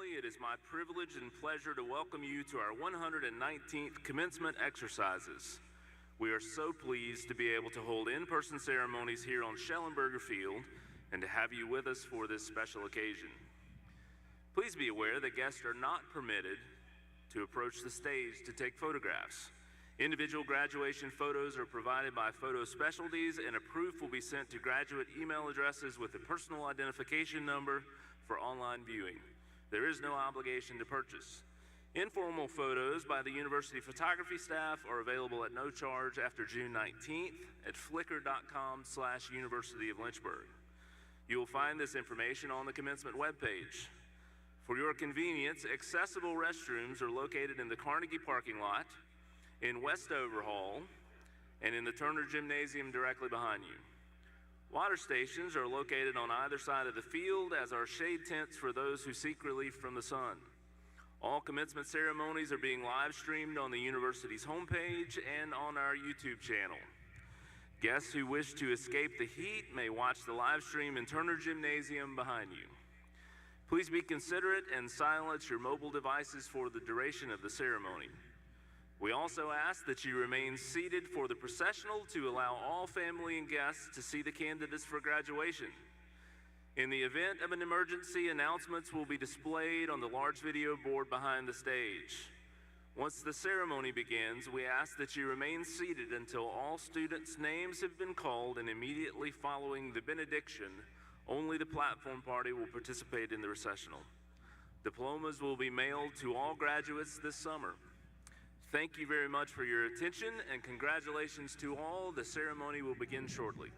family, it is my privilege and pleasure to welcome you to our 119th commencement exercises. We are so pleased to be able to hold in-person ceremonies here on Schellenberger Field and to have you with us for this special occasion. Please be aware that guests are not permitted to approach the stage to take photographs. Individual graduation photos are provided by Photo Specialties, and a proof will be sent to graduate email addresses with a personal identification number for online viewing. There is no obligation to purchase. Informal photos by the university photography staff are available at no charge after June 19th at flickr.com/University of Lynchburg. You will find this information on the commencement webpage. For your convenience, accessible restrooms are located in the Carnegie parking lot, in Westover Hall, and in the Turner Gymnasium directly behind you. Water stations are located on either side of the field, as are shade tents for those who seek relief from the sun. All commencement ceremonies are being live streamed on the university's homepage and on our YouTube channel. Guests who wish to escape the heat may watch the live stream in Turner Gymnasium behind you. Please be considerate and silence your mobile devices for the duration of the ceremony. We also ask that you remain seated for the processional to allow all family and guests to see the candidates for graduation. In the event of an emergency, announcements will be displayed on the large video board behind the stage. Once the ceremony begins, we ask that you remain seated until all students' names have been called, and immediately following the benediction, only the platform party will participate in the recessional. Diplomas will be mailed to all graduates this summer. Thank you very much for your attention, and congratulations to all. The ceremony will begin shortly.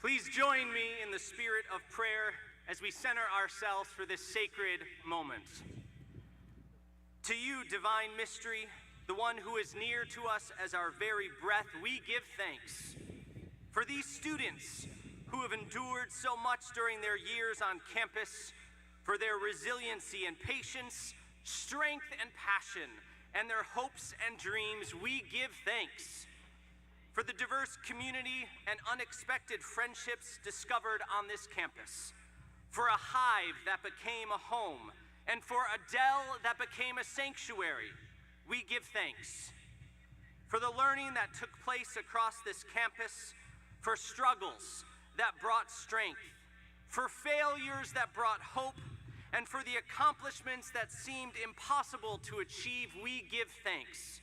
Please join me in the spirit of prayer as we center ourselves for this sacred moment. To you, divine mystery, the one who is near to us as our very breath, we give thanks. For these students who have endured so much during their years on campus, for their resiliency and patience, strength and passion, and their hopes and dreams, we give thanks. For the diverse community and unexpected friendships discovered on this campus, for a hive that became a home, and for a dell that became a sanctuary, we give thanks. For the learning that took place across this campus, for struggles that brought strength, for failures that brought hope, and for the accomplishments that seemed impossible to achieve, we give thanks.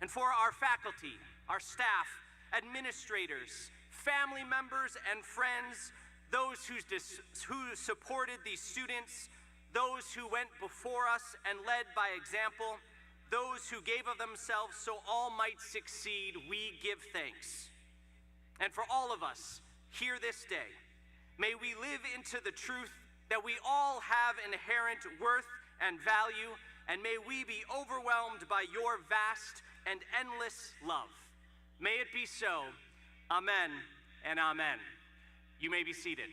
And for our faculty, our staff, administrators, family members, and friends, those who supported these students, those who went before us and led by example, those who gave of themselves so all might succeed, we give thanks. And for all of us here this day, may we live into the truth that we all have inherent worth and value, and may we be overwhelmed by your vast and endless love. May it be so. Amen and amen. You may be seated.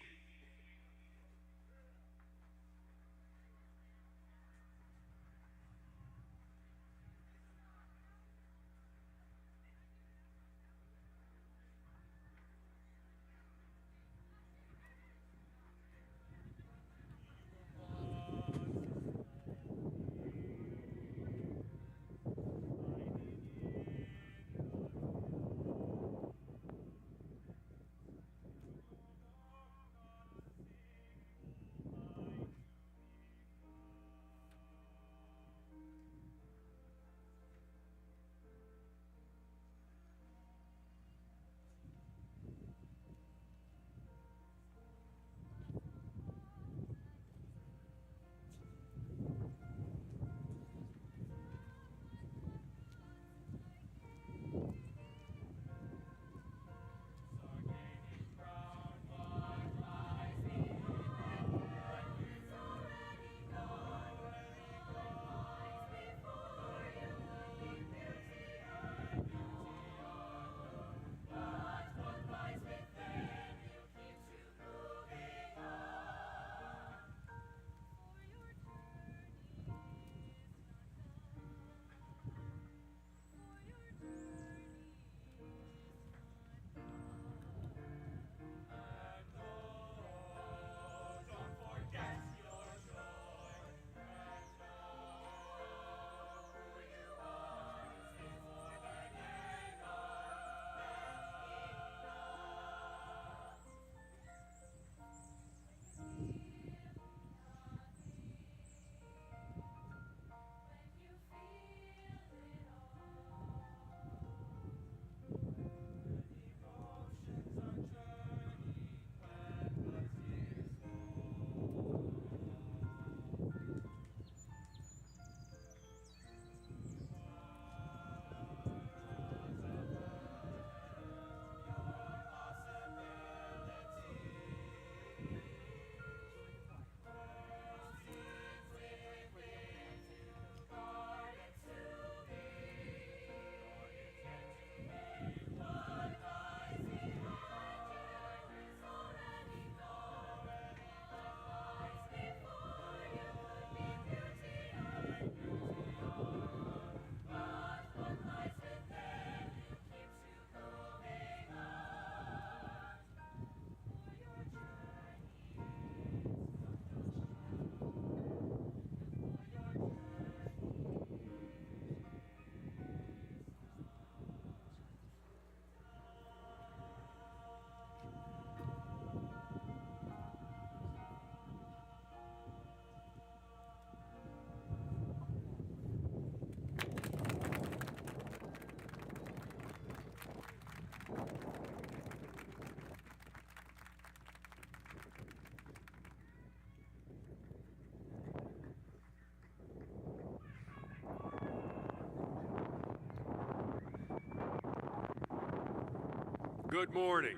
Good morning.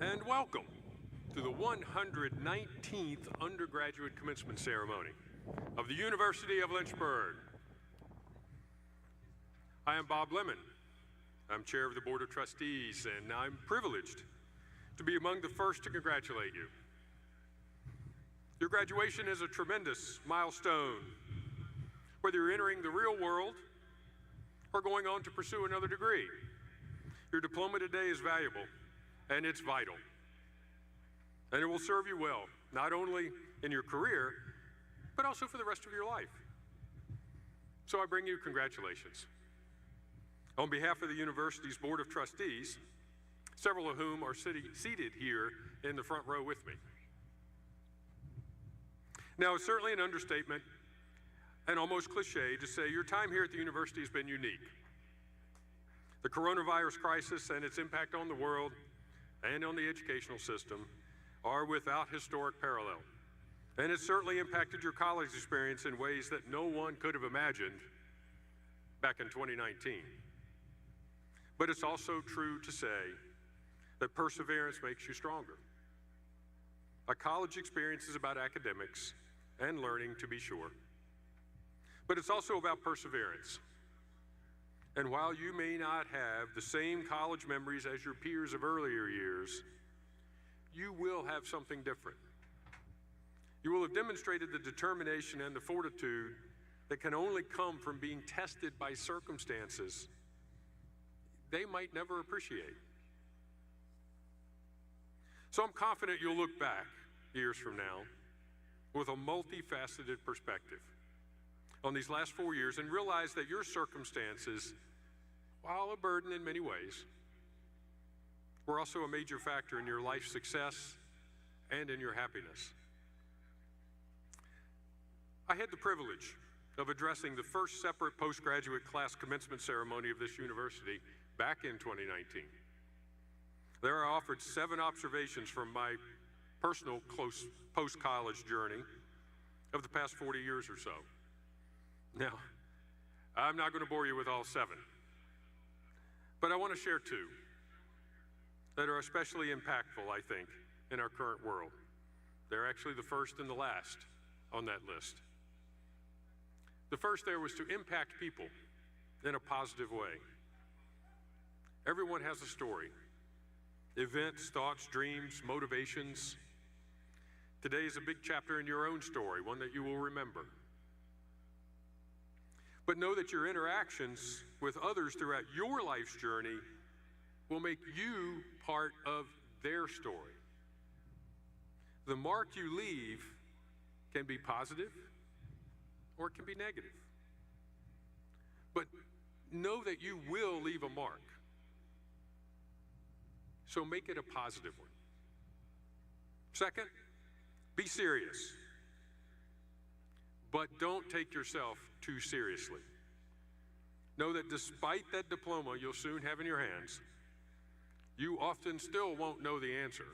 and welcome to the 119th Undergraduate Commencement Ceremony of the University of Lynchburg. I am Bob Lemon. I'm chair of the Board of Trustees, and I'm privileged to be among the first to congratulate you. Your graduation is a tremendous milestone, whether you're entering the real world or going on to pursue another degree. Your diploma today is valuable, and it's vital. And it will serve you well, not only in your career, but also for the rest of your life. So I bring you congratulations. On behalf of the university's Board of Trustees, several of whom are seated here in the front row with me. Now, it's certainly an understatement and almost cliche to say your time here at the university has been unique. The coronavirus crisis and its impact on the world and on the educational system are without historic parallel. And it certainly impacted your college experience in ways that no one could have imagined back in 2019. But it's also true to say that perseverance makes you stronger. A college experience is about academics and learning, to be sure, but it's also about perseverance. And while you may not have the same college memories as your peers of earlier years, you will have something different. You will have demonstrated the determination and the fortitude that can only come from being tested by circumstances they might never appreciate. So I'm confident you'll look back years from now with a multifaceted perspective on these last 4 years and realize that your circumstances, while a burden in many ways, were also a major factor in your life's success and in your happiness. I had the privilege of addressing the first separate postgraduate class commencement ceremony of this university back in 2019. There I offered 7 observations from my personal close post-college journey of the past 40 years or so. Now, I'm not going to bore you with all 7, but I want to share 2 that are especially impactful, I think, in our current world. They're actually the first and the last on that list. The first there was to impact people in a positive way. Everyone has a story. Events, thoughts, dreams, motivations. Today is a big chapter in your own story, one that you will remember. But know that your interactions with others throughout your life's journey will make you part of their story. The mark you leave can be positive or it can be negative. But know that you will leave a mark. So make it a positive one. Second, be serious. But don't take yourself too seriously. Know that despite that diploma you'll soon have in your hands, you often still won't know the answer.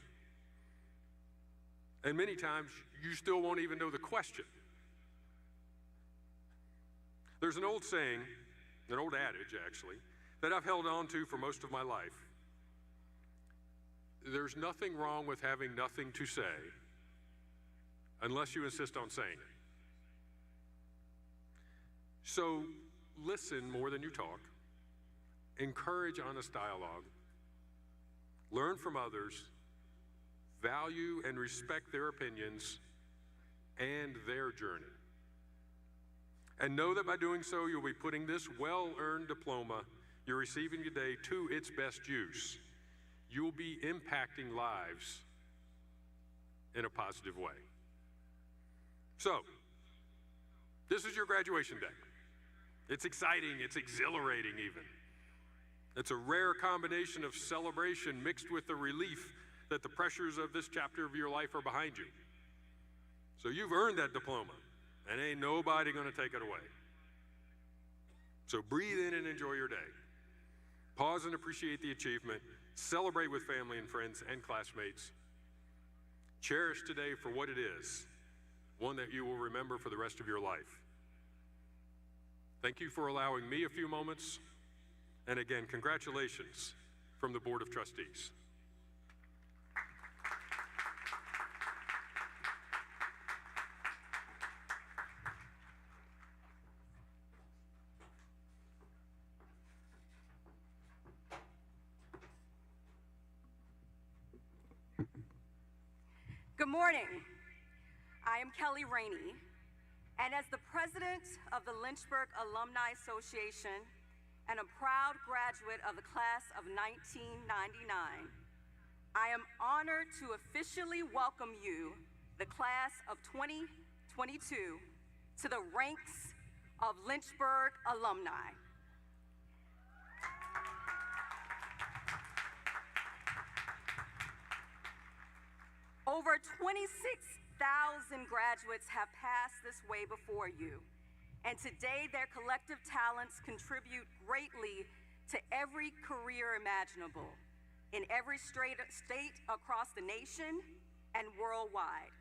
And many times you still won't even know the question. There's an old saying, an old adage actually, that I've held on to for most of my life. There's nothing wrong with having nothing to say unless you insist on saying it. So listen more than you talk, encourage honest dialogue, learn from others, value and respect their opinions and their journey. And know that by doing so, you'll be putting this well-earned diploma you're receiving today to its best use. You'll be impacting lives in a positive way. So, this is your graduation day. It's exciting, it's exhilarating even. It's a rare combination of celebration mixed with the relief that the pressures of this chapter of your life are behind you. So you've earned that diploma, and ain't nobody gonna take it away. So breathe in and enjoy your day. Pause and appreciate the achievement. Celebrate with family and friends and classmates. Cherish today for what it is, one that you will remember for the rest of your life. Thank you for allowing me a few moments. And again, congratulations from the Board of Trustees. Good morning. I am Kelly Rainey, and as the president of the Lynchburg Alumni Association and a proud graduate of the class of 1999, I am honored to officially welcome you, the class of 2022, to the ranks of Lynchburg alumni. Over 26,000 graduates have passed this way before you, and today their collective talents contribute greatly to every career imaginable in every state across the nation and worldwide.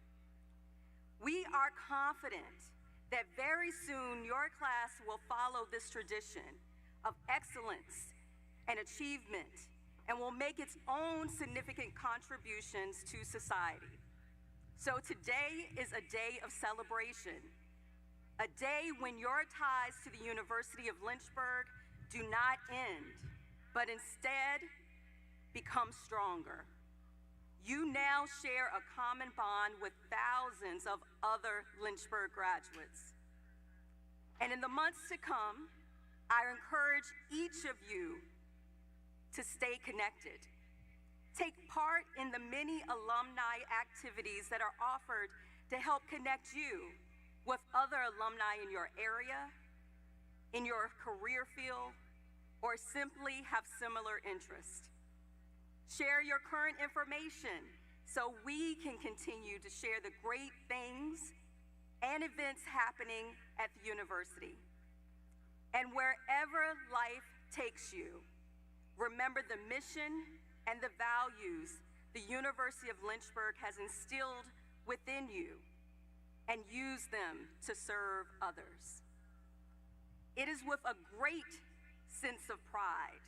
We are confident that very soon your class will follow this tradition of excellence and achievement and will make its own significant contributions to society. So today is a day of celebration, a day when your ties to the University of Lynchburg do not end, but instead become stronger. You now share a common bond with thousands of other Lynchburg graduates. And in the months to come, I encourage each of you to stay connected. Take part in the many alumni activities that are offered to help connect you with other alumni in your area, in your career field, or simply have similar interests. Share your current information so we can continue to share the great things and events happening at the university. And wherever life takes you, remember the mission and the values the University of Lynchburg has instilled within you and use them to serve others. It is with a great sense of pride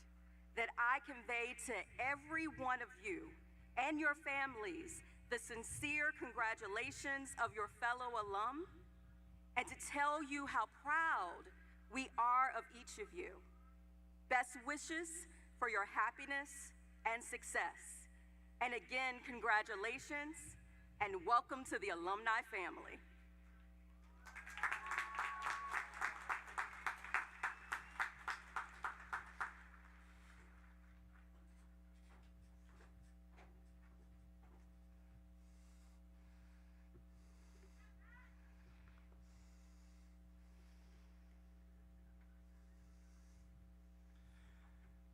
that I convey to every one of you and your families the sincere congratulations of your fellow alum, and to tell you how proud we are of each of you. Best wishes for your happiness and success. And again, congratulations and welcome to the alumni family.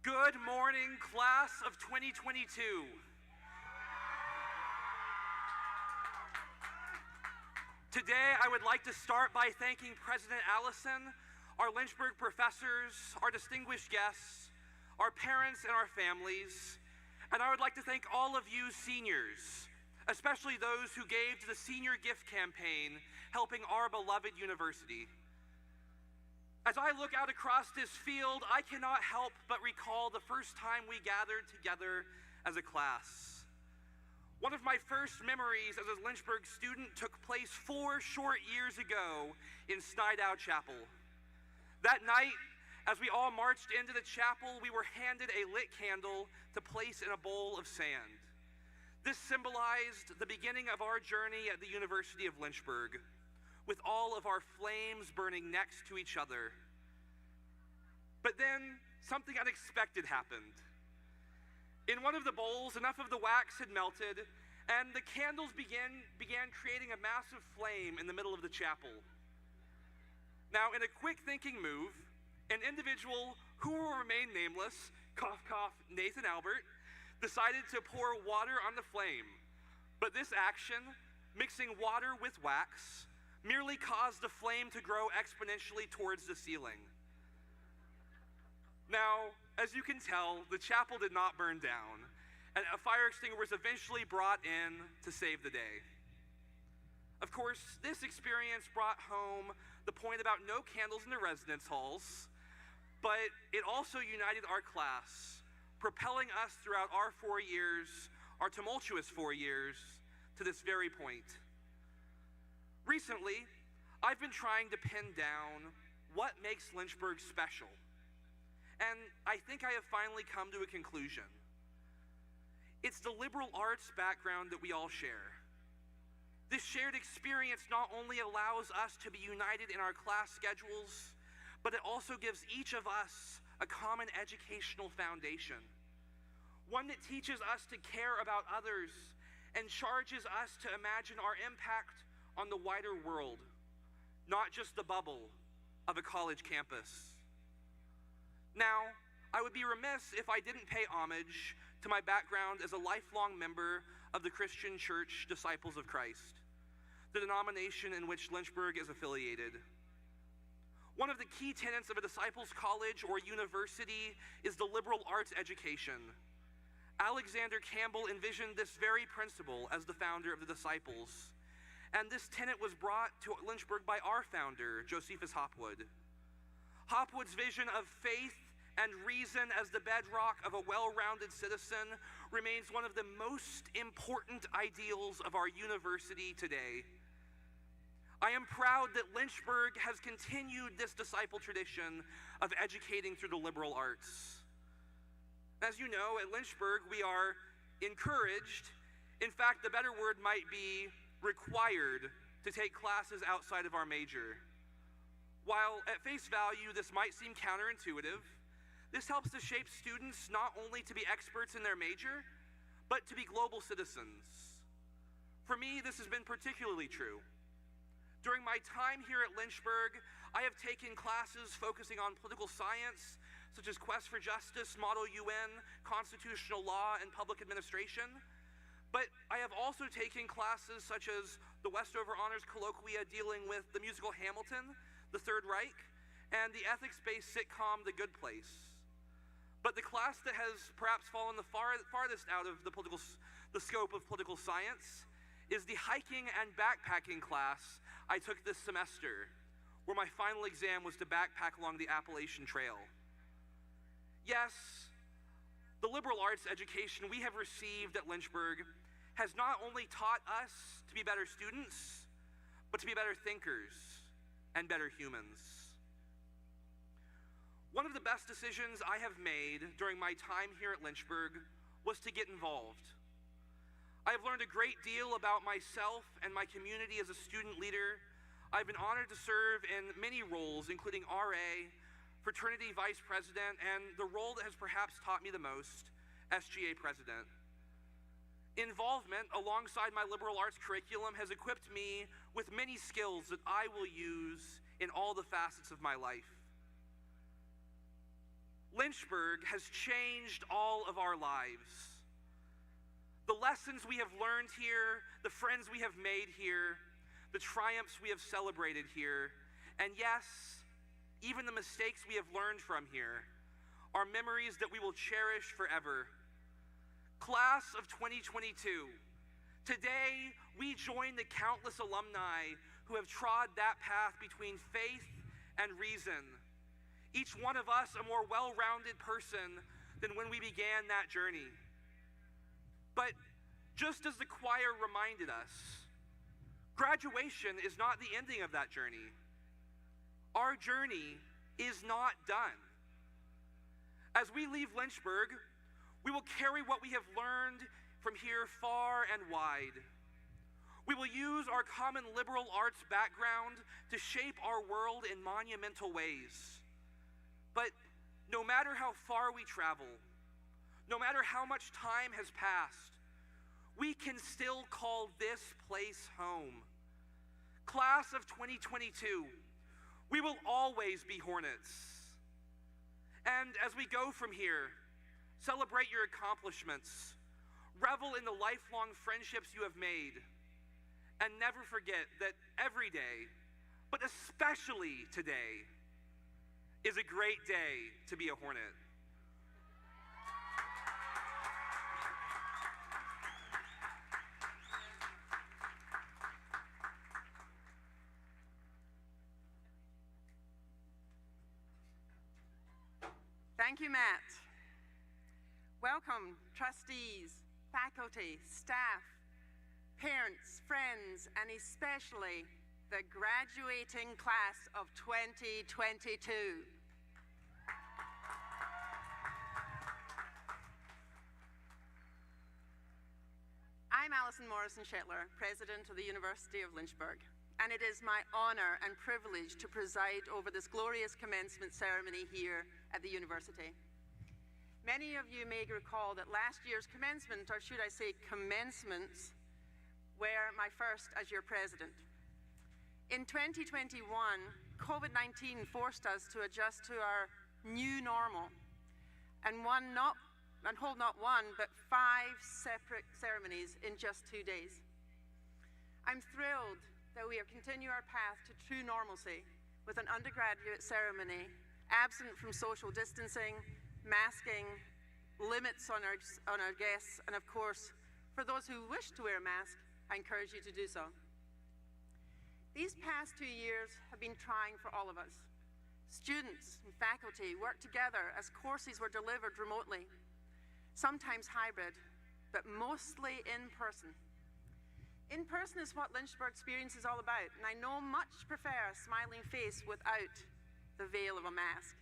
Good morning, class of 2022. Today, I would like to start by thanking President Allison, our Lynchburg professors, our distinguished guests, our parents and our families, and I would like to thank all of you seniors, especially those who gave to the Senior Gift Campaign, helping our beloved university. As I look out across this field, I cannot help but recall the first time we gathered together as a class. One of my first memories as a Lynchburg student took place 4 short years ago in Untitled Chapel. That night, as we all marched into the chapel, we were handed a lit candle to place in a bowl of sand. This symbolized the beginning of our journey at the University of Lynchburg, with all of our flames burning next to each other. But then something unexpected happened. In one of the bowls, enough of the wax had melted, and the candles began creating a massive flame in the middle of the chapel. Now, in a quick thinking move, an individual who will remain nameless, cough cough, Nathan Albert, decided to pour water on the flame. But this action, mixing water with wax, merely caused the flame to grow exponentially towards the ceiling. Now, as you can tell, the chapel did not burn down, and a fire extinguisher was eventually brought in to save the day. Of course, this experience brought home the point about no candles in the residence halls, but it also united our class, propelling us throughout our 4 years, our tumultuous 4 years, to this very point. Recently, I've been trying to pin down what makes Lynchburg special, and I think I have finally come to a conclusion. It's the liberal arts background that we all share. This shared experience not only allows us to be united in our class schedules, but it also gives each of us a common educational foundation, one that teaches us to care about others and charges us to imagine our impact on the wider world, not just the bubble of a college campus. Now, I would be remiss if I didn't pay homage to my background as a lifelong member of the Christian Church Disciples of Christ, the denomination in which Lynchburg is affiliated. One of the key tenets of a disciples' college or university is the liberal arts education. Alexander Campbell envisioned this very principle as the founder of the Disciples, and this tenet was brought to Lynchburg by our founder, Josephus Hopwood. Hopwood's vision of faith and reason as the bedrock of a well-rounded citizen remains one of the most important ideals of our university today. I am proud that Lynchburg has continued this disciple tradition of educating through the liberal arts. As you know, at Lynchburg, we are encouraged, in fact, the better word might be required, to take classes outside of our major. While at face value, this might seem counterintuitive, this helps to shape students not only to be experts in their major, but to be global citizens. For me, this has been particularly true. During my time here at Lynchburg, I have taken classes focusing on political science, such as Quest for Justice, Model UN, Constitutional Law, and Public Administration. But I have also taken classes such as the Westover Honors Colloquia dealing with the musical Hamilton, the Third Reich, and the ethics-based sitcom The Good Place. But the class that has perhaps fallen the farthest out of the scope of political science is the hiking and backpacking class I took this semester, where my final exam was to backpack along the Appalachian Trail. Yes, the liberal arts education we have received at Lynchburg has not only taught us to be better students, but to be better thinkers and better humans. One of the best decisions I have made during my time here at Lynchburg was to get involved. I have learned a great deal about myself and my community as a student leader. I've been honored to serve in many roles, including RA, fraternity vice president, and the role that has perhaps taught me the most, SGA president. Involvement alongside my liberal arts curriculum has equipped me with many skills that I will use in all the facets of my life. Lynchburg has changed all of our lives. The lessons we have learned here, the friends we have made here, the triumphs we have celebrated here, and yes, even the mistakes we have learned from here, are memories that we will cherish forever. Class of 2022, today we join the countless alumni who have trod that path between faith and reason. Each one of us a more well-rounded person than when we began that journey. But just as the choir reminded us, graduation is not the ending of that journey. Our journey is not done. As we leave Lynchburg, we will carry what we have learned from here far and wide. We will use our common liberal arts background to shape our world in monumental ways. But no matter how far we travel, no matter how much time has passed, we can still call this place home. Class of 2022, we will always be Hornets. And as we go from here, celebrate your accomplishments, revel in the lifelong friendships you have made, and never forget that every day, but especially today, is a great day to be a Hornet. Thank you, Matt. Welcome, trustees, faculty, staff, parents, friends, and especially the graduating class of 2022. I'm I'm Alison Morrison-Shetler, President of the University of Lynchburg, and it is my honor and privilege to preside over this glorious commencement ceremony here at the university. Many of you may recall that last year's commencement, or should I say commencements, were my first as your president. In 2021, COVID-19 forced us to adjust to our new normal and hold not one, but 5 separate ceremonies in just 2 days. I'm thrilled that we continue our path to true normalcy with an undergraduate ceremony, absent from social distancing, masking, limits on our guests, and of course, for those who wish to wear a mask, I encourage you to do so. These past 2 years have been trying for all of us. Students and faculty worked together as courses were delivered remotely, sometimes hybrid, but mostly in person. In person is what Lynchburg Experience is all about, and I know much prefer a smiling face without the veil of a mask.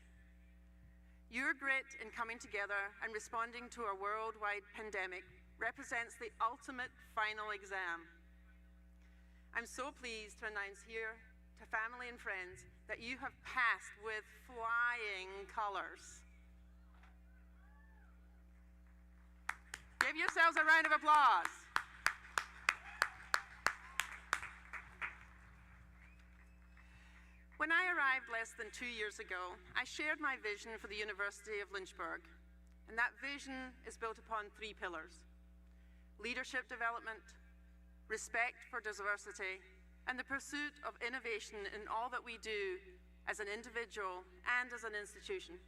Your grit in coming together and responding to a worldwide pandemic represents the ultimate final exam. I'm so pleased to announce here to family and friends that you have passed with flying colors. Give yourselves a round of applause. When I arrived less than 2 years ago, I shared my vision for the University of Lynchburg, and that vision is built upon 3 pillars: leadership development, respect for diversity, and the pursuit of innovation in all that we do as an individual and as an institution.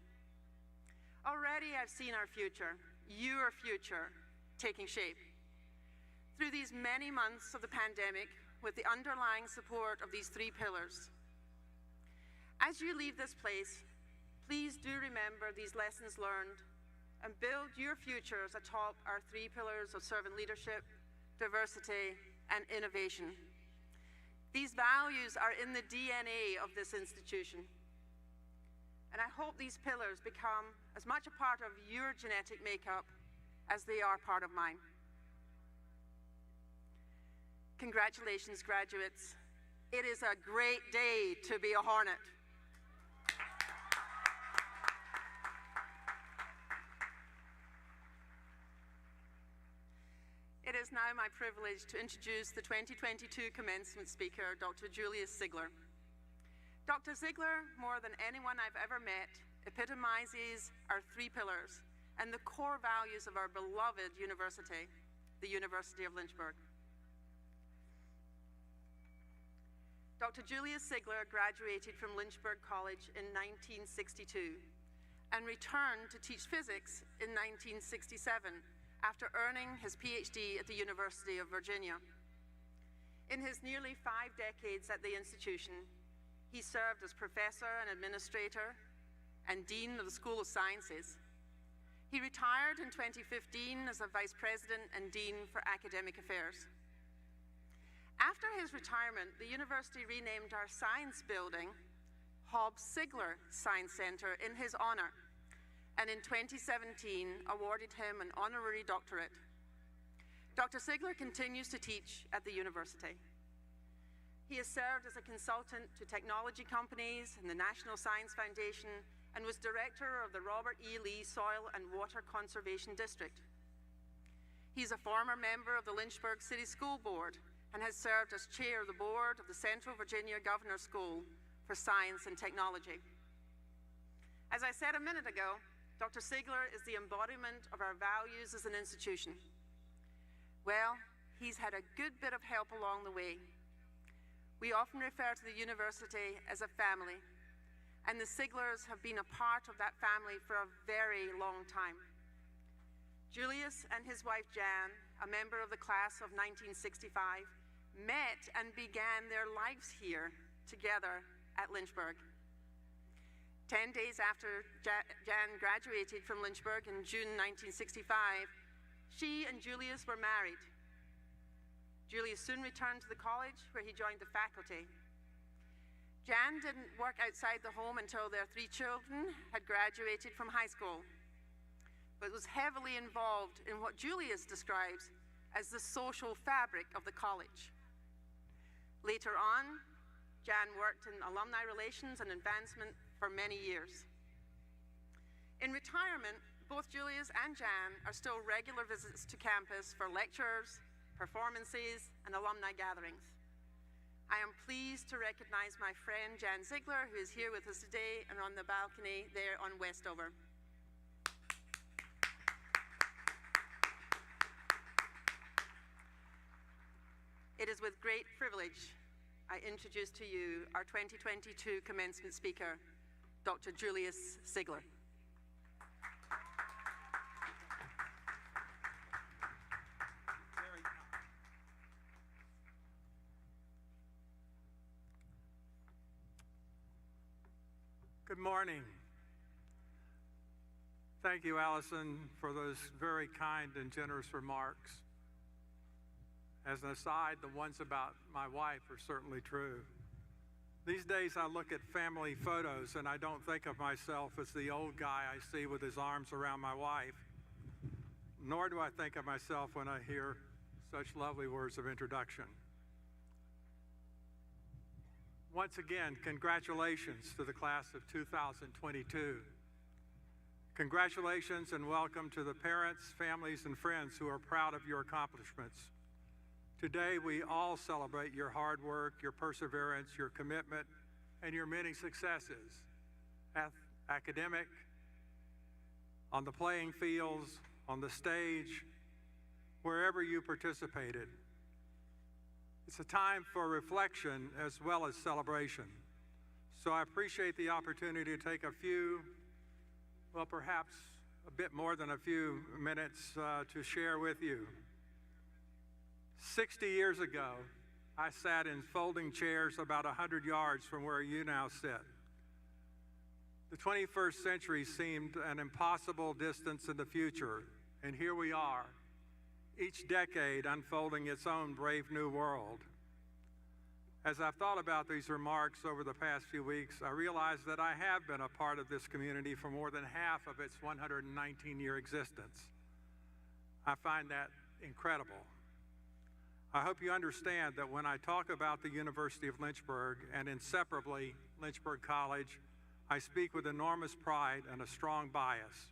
Already I've seen our future, your future, taking shape. Through these many months of the pandemic, with the underlying support of these 3 pillars. As you leave this place, please do remember these lessons learned and build your futures atop our 3 pillars of servant leadership, diversity, and innovation. These values are in the DNA of this institution. And I hope these pillars become as much a part of your genetic makeup as they are part of mine. Congratulations, graduates. It is a great day to be a Hornet. It is now my privilege to introduce the 2022 commencement speaker, Dr. Julius Zigler. Dr. Zigler, more than anyone I've ever met, epitomizes our 3 pillars and the core values of our beloved university, the University of Lynchburg. Dr. Julius Zigler graduated from Lynchburg College in 1962 and returned to teach physics in 1967 after earning his PhD at the University of Virginia. In his nearly 5 decades at the institution, he served as professor and administrator and dean of the School of Sciences. He retired in 2015 as a vice president and dean for academic affairs. After his retirement, the university renamed our science building Hobbs Zigler Science Center in his honor, and in 2017 awarded him an honorary doctorate. Dr. Zigler continues to teach at the university. He has served as a consultant to technology companies and the National Science Foundation and was director of the Robert E. Lee Soil and Water Conservation District. He's a former member of the Lynchburg City School Board and has served as chair of the board of the Central Virginia Governor's School for Science and Technology. As I said a minute ago, Dr. Zigler is the embodiment of our values as an institution. Well, he's had a good bit of help along the way. We often refer to the university as a family, and the Ziglers have been a part of that family for a very long time. Julius and his wife Jenn, a member of the class of 1965, met and began their lives here together at Lynchburg. 10 days after Jenn graduated from Lynchburg in June 1965, she and Julius were married. Julius soon returned to the college where he joined the faculty. Jenn didn't work outside the home until their 3 children had graduated from high school, but was heavily involved in what Julius describes as the social fabric of the college. Later on, Jan worked in alumni relations and advancement for many years. In retirement, both Julius and Jan are still regular visits to campus for lectures, performances, and alumni gatherings. I am pleased to recognize my friend Jenn Ziegler, who is here with us today and on the balcony there on Westover. It is with great privilege I introduce to you our 2022 commencement speaker, Dr. Julius Zigler. Good morning. Thank you, Allison, for those very kind and generous remarks. As an aside, the ones about my wife are certainly true. These days I look at family photos and I don't think of myself as the old guy I see with his arms around my wife, nor do I think of myself when I hear such lovely words of introduction. Once again, congratulations to the class of 2022. Congratulations and welcome to the parents, families, and friends who are proud of your accomplishments. Today, we all celebrate your hard work, your perseverance, your commitment, and your many successes, academic, on the playing fields, on the stage, wherever you participated. It's a time for reflection as well as celebration. So I appreciate the opportunity to take a few, well, perhaps a bit more than a few minutes to share with you. 60 years ago, I sat in folding chairs about 100 yards from where you now sit. The 21st century seemed an impossible distance in the future, and here we are, each decade unfolding its own brave new world. As I've thought about these remarks over the past few weeks, I realize that I have been a part of this community for more than half of its 119-year existence. I find that incredible. I hope you understand that when I talk about the University of Lynchburg, and inseparably Lynchburg College, I speak with enormous pride and a strong bias.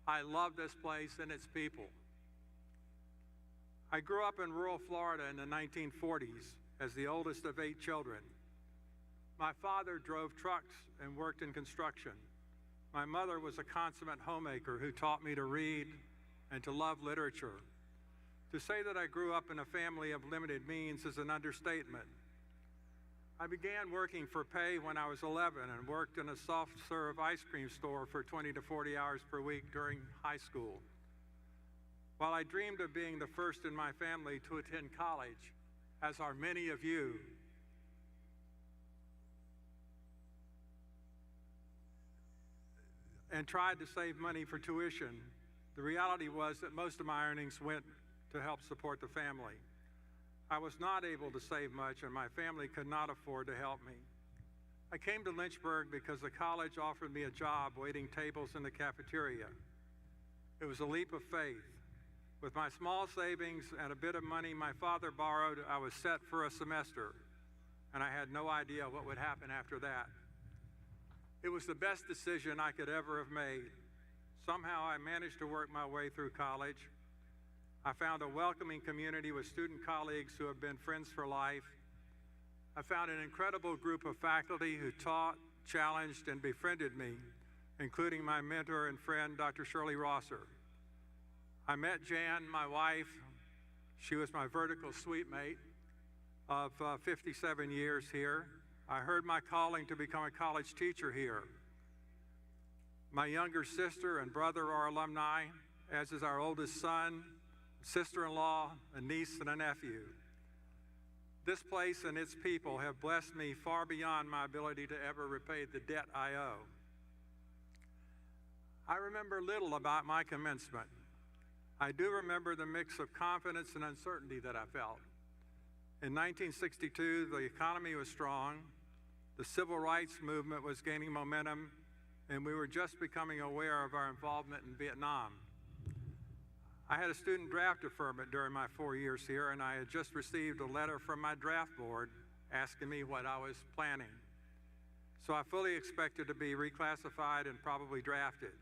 I love this place and its people. I grew up in rural Florida in the 1940s as the oldest of 8 children. My father drove trucks and worked in construction. My mother was a consummate homemaker who taught me to read and to love literature. To say that I grew up in a family of limited means is an understatement. I began working for pay when I was 11 and worked in a soft-serve ice cream store for 20 to 40 hours per week during high school. While I dreamed of being the first in my family to attend college, as are many of you, and tried to save money for tuition, the reality was that most of my earnings went to help support the family. I was not able to save much, and my family could not afford to help me. I came to Lynchburg because the college offered me a job waiting tables in the cafeteria. It was a leap of faith. With my small savings and a bit of money my father borrowed, I was set for a semester, and I had no idea what would happen after that. It was the best decision I could ever have made. Somehow I managed to work my way through college. I found a welcoming community with student colleagues who have been friends for life. I found an incredible group of faculty who taught, challenged, and befriended me, including my mentor and friend, Dr. Shirley Rosser. I met Jan, my wife. She was my vertical suite mate of 57 years here. I heard my calling to become a college teacher here. My younger sister and brother are alumni, as is our oldest son, sister-in-law, a niece, and a nephew. This place and its people have blessed me far beyond my ability to ever repay the debt I owe. I remember little about my commencement. I do remember the mix of confidence and uncertainty that I felt. In 1962, the economy was strong, the civil rights movement was gaining momentum, and we were just becoming aware of our involvement in Vietnam. I had a student draft deferment during my 4 years here, and I had just received a letter from my draft board asking me what I was planning. So I fully expected to be reclassified and probably drafted.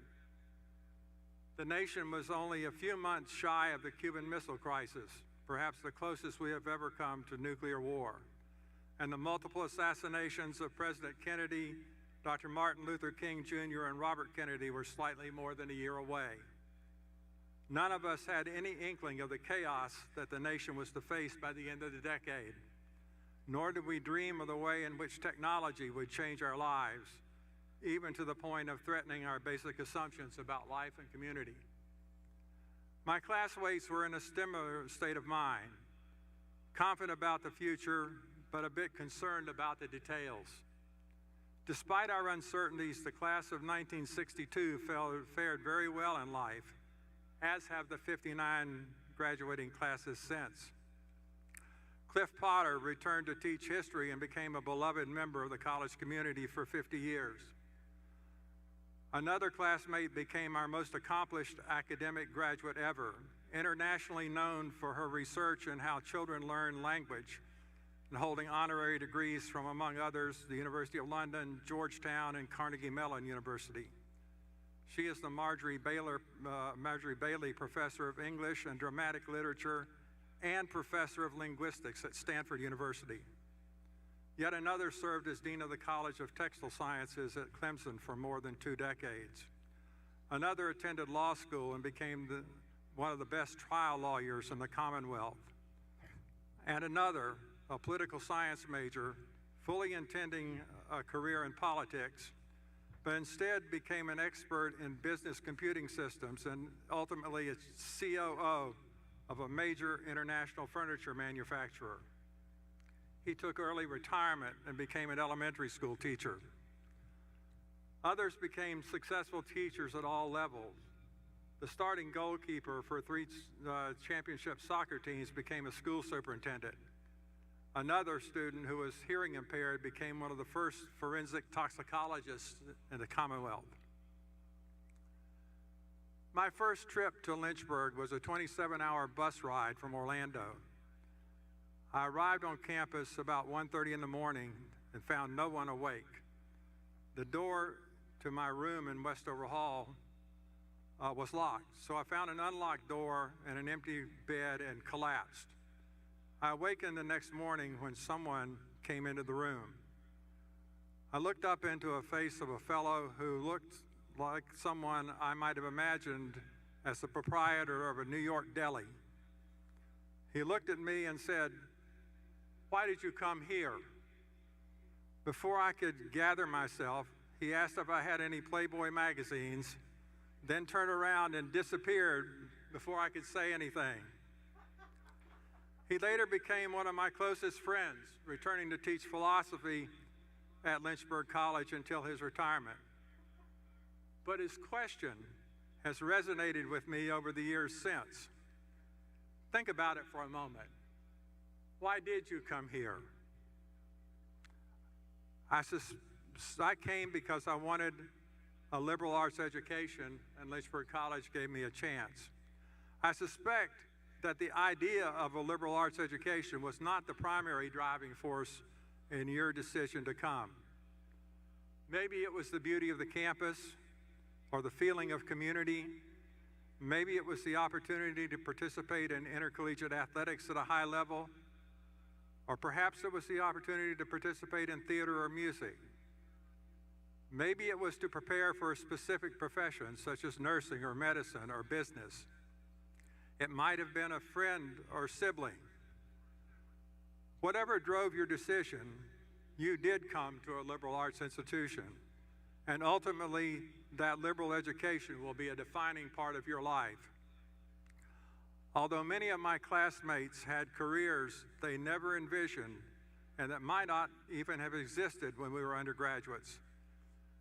The nation was only a few months shy of the Cuban Missile Crisis, perhaps the closest we have ever come to nuclear war. And the multiple assassinations of President Kennedy, Dr. Martin Luther King Jr., and Robert Kennedy were slightly more than a year away. None of us had any inkling of the chaos that the nation was to face by the end of the decade, nor did we dream of the way in which technology would change our lives, even to the point of threatening our basic assumptions about life and community. My classmates were in a similar state of mind, confident about the future, but a bit concerned about the details. Despite our uncertainties, the class of 1962 fared very well in life, as have the 59 graduating classes since. Cliff Potter returned to teach history and became a beloved member of the college community for 50 years. Another classmate became our most accomplished academic graduate ever, internationally known for her research in how children learn language and holding honorary degrees from, among others, the University of London, Georgetown, and Carnegie Mellon University. She is the Marjorie Bailey Professor of English and Dramatic Literature and Professor of Linguistics at Stanford University. Yet another served as Dean of the College of Textile Sciences at Clemson for more than 2 decades. Another attended law school and became one of the best trial lawyers in the Commonwealth. And another, a political science major, fully intending a career in politics, but instead became an expert in business computing systems and ultimately a COO of a major international furniture manufacturer. He took early retirement and became an elementary school teacher. Others became successful teachers at all levels. The starting goalkeeper for 3 championship soccer teams became a school superintendent. Another student who was hearing impaired became one of the first forensic toxicologists in the Commonwealth. My first trip to Lynchburg was a 27-hour bus ride from Orlando. I arrived on campus about 1:30 in the morning and found no one awake. The door to my room in Westover Hall was locked, so I found an unlocked door and an empty bed and collapsed. I awakened the next morning when someone came into the room. I looked up into a face of a fellow who looked like someone I might have imagined as the proprietor of a New York deli. He looked at me and said, "Why did you come here?" Before I could gather myself, he asked if I had any Playboy magazines, then turned around and disappeared before I could say anything. He later became one of my closest friends, returning to teach philosophy at Lynchburg College until his retirement. But his question has resonated with me over the years since. Think about it for a moment. Why did you come here? I came because I wanted a liberal arts education, and Lynchburg College gave me a chance. I suspect that the idea of a liberal arts education was not the primary driving force in your decision to come. Maybe it was the beauty of the campus or the feeling of community. Maybe it was the opportunity to participate in intercollegiate athletics at a high level, or perhaps it was the opportunity to participate in theater or music. Maybe it was to prepare for a specific profession, such as nursing or medicine or business. It might have been a friend or sibling. Whatever drove your decision, you did come to a liberal arts institution, and ultimately that liberal education will be a defining part of your life. Although many of my classmates had careers they never envisioned and that might not even have existed when we were undergraduates,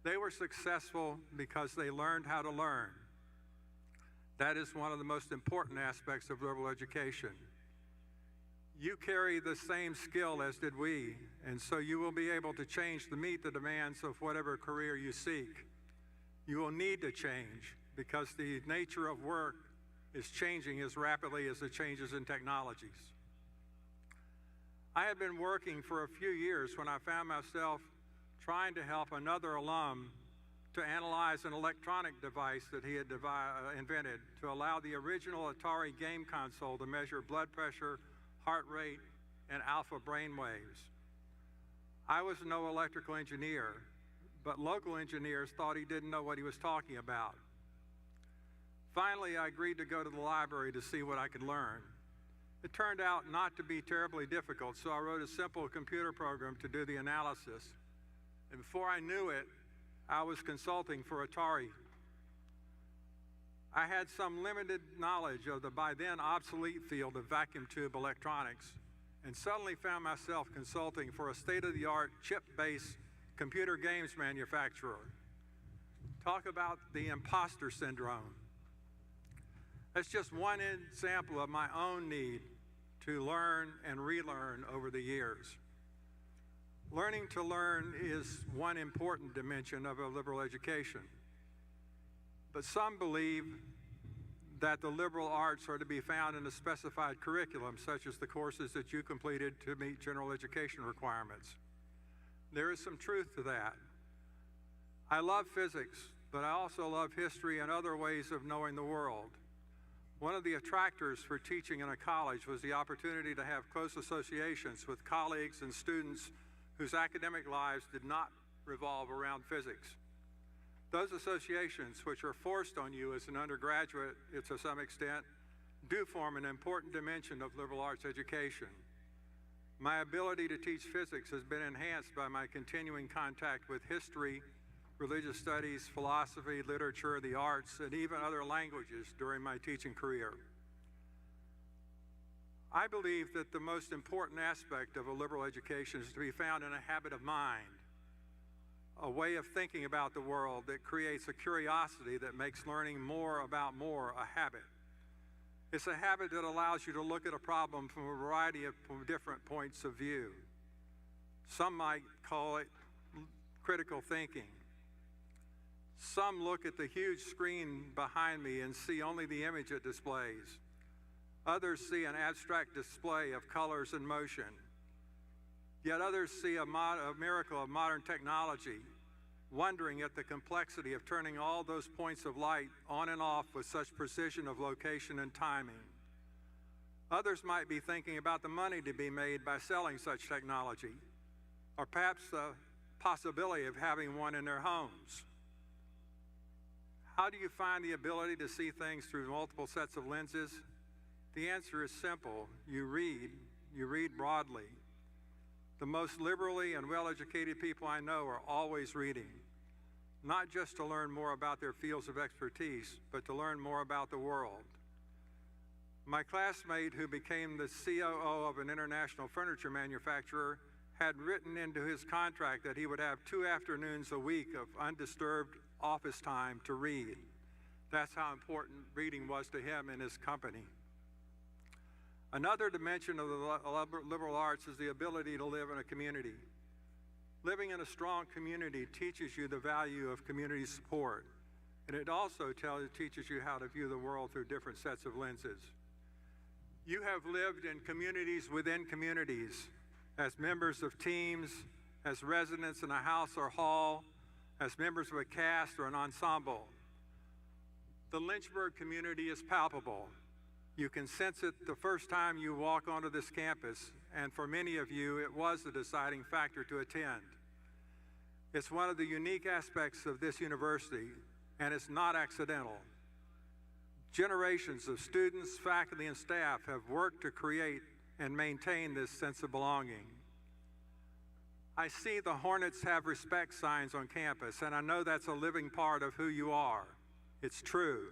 they were successful because they learned how to learn. That is one of the most important aspects of liberal education. You carry the same skill as did we, and so you will be able to change to meet the demands of whatever career you seek. You will need to change because the nature of work is changing as rapidly as the changes in technologies. I had been working for a few years when I found myself trying to help another alum to analyze an electronic device that he had invented to allow the original Atari game console to measure blood pressure, heart rate, and alpha brain waves. I was no electrical engineer, but local engineers thought he didn't know what he was talking about. Finally, I agreed to go to the library to see what I could learn. It turned out not to be terribly difficult, so I wrote a simple computer program to do the analysis. And before I knew it, I was consulting for Atari. I had some limited knowledge of the by then obsolete field of vacuum tube electronics, and suddenly found myself consulting for a state-of-the-art chip-based computer games manufacturer. Talk about the imposter syndrome. That's just one example of my own need to learn and relearn over the years. Learning to learn is one important dimension of a liberal education. But some believe that the liberal arts are to be found in a specified curriculum, such as the courses that you completed to meet general education requirements. There is some truth to that. I love physics, but I also love history and other ways of knowing the world. One of the attractors for teaching in a college was the opportunity to have close associations with colleagues and students whose academic lives did not revolve around physics. Those associations, which are forced on you as an undergraduate to some extent, do form an important dimension of liberal arts education. My ability to teach physics has been enhanced by my continuing contact with history, religious studies, philosophy, literature, the arts, and even other languages during my teaching career. I believe that the most important aspect of a liberal education is to be found in a habit of mind, a way of thinking about the world that creates a curiosity that makes learning more about more a habit. It's a habit that allows you to look at a problem from a variety of different points of view. Some might call it critical thinking. Some look at the huge screen behind me and see only the image it displays. Others see an abstract display of colors and motion. Yet others see a miracle of modern technology, wondering at the complexity of turning all those points of light on and off with such precision of location and timing. Others might be thinking about the money to be made by selling such technology, or perhaps the possibility of having one in their homes. How do you find the ability to see things through multiple sets of lenses? The answer is simple. You read broadly. The most liberally and well-educated people I know are always reading, not just to learn more about their fields of expertise, but to learn more about the world. My classmate, who became the COO of an international furniture manufacturer, had written into his contract that he would have 2 afternoons a week of undisturbed office time to read. That's how important reading was to him and his company. Another dimension of the liberal arts is the ability to live in a community. Living in a strong community teaches you the value of community support, and it also teaches you how to view the world through different sets of lenses. You have lived in communities within communities, as members of teams, as residents in a house or hall, as members of a cast or an ensemble. The Lynchburg community is palpable. You can sense it the first time you walk onto this campus, and for many of you, it was the deciding factor to attend. It's one of the unique aspects of this university, and it's not accidental. Generations of students, faculty, and staff have worked to create and maintain this sense of belonging. I see the Hornets have respect signs on campus, and I know that's a living part of who you are. It's true.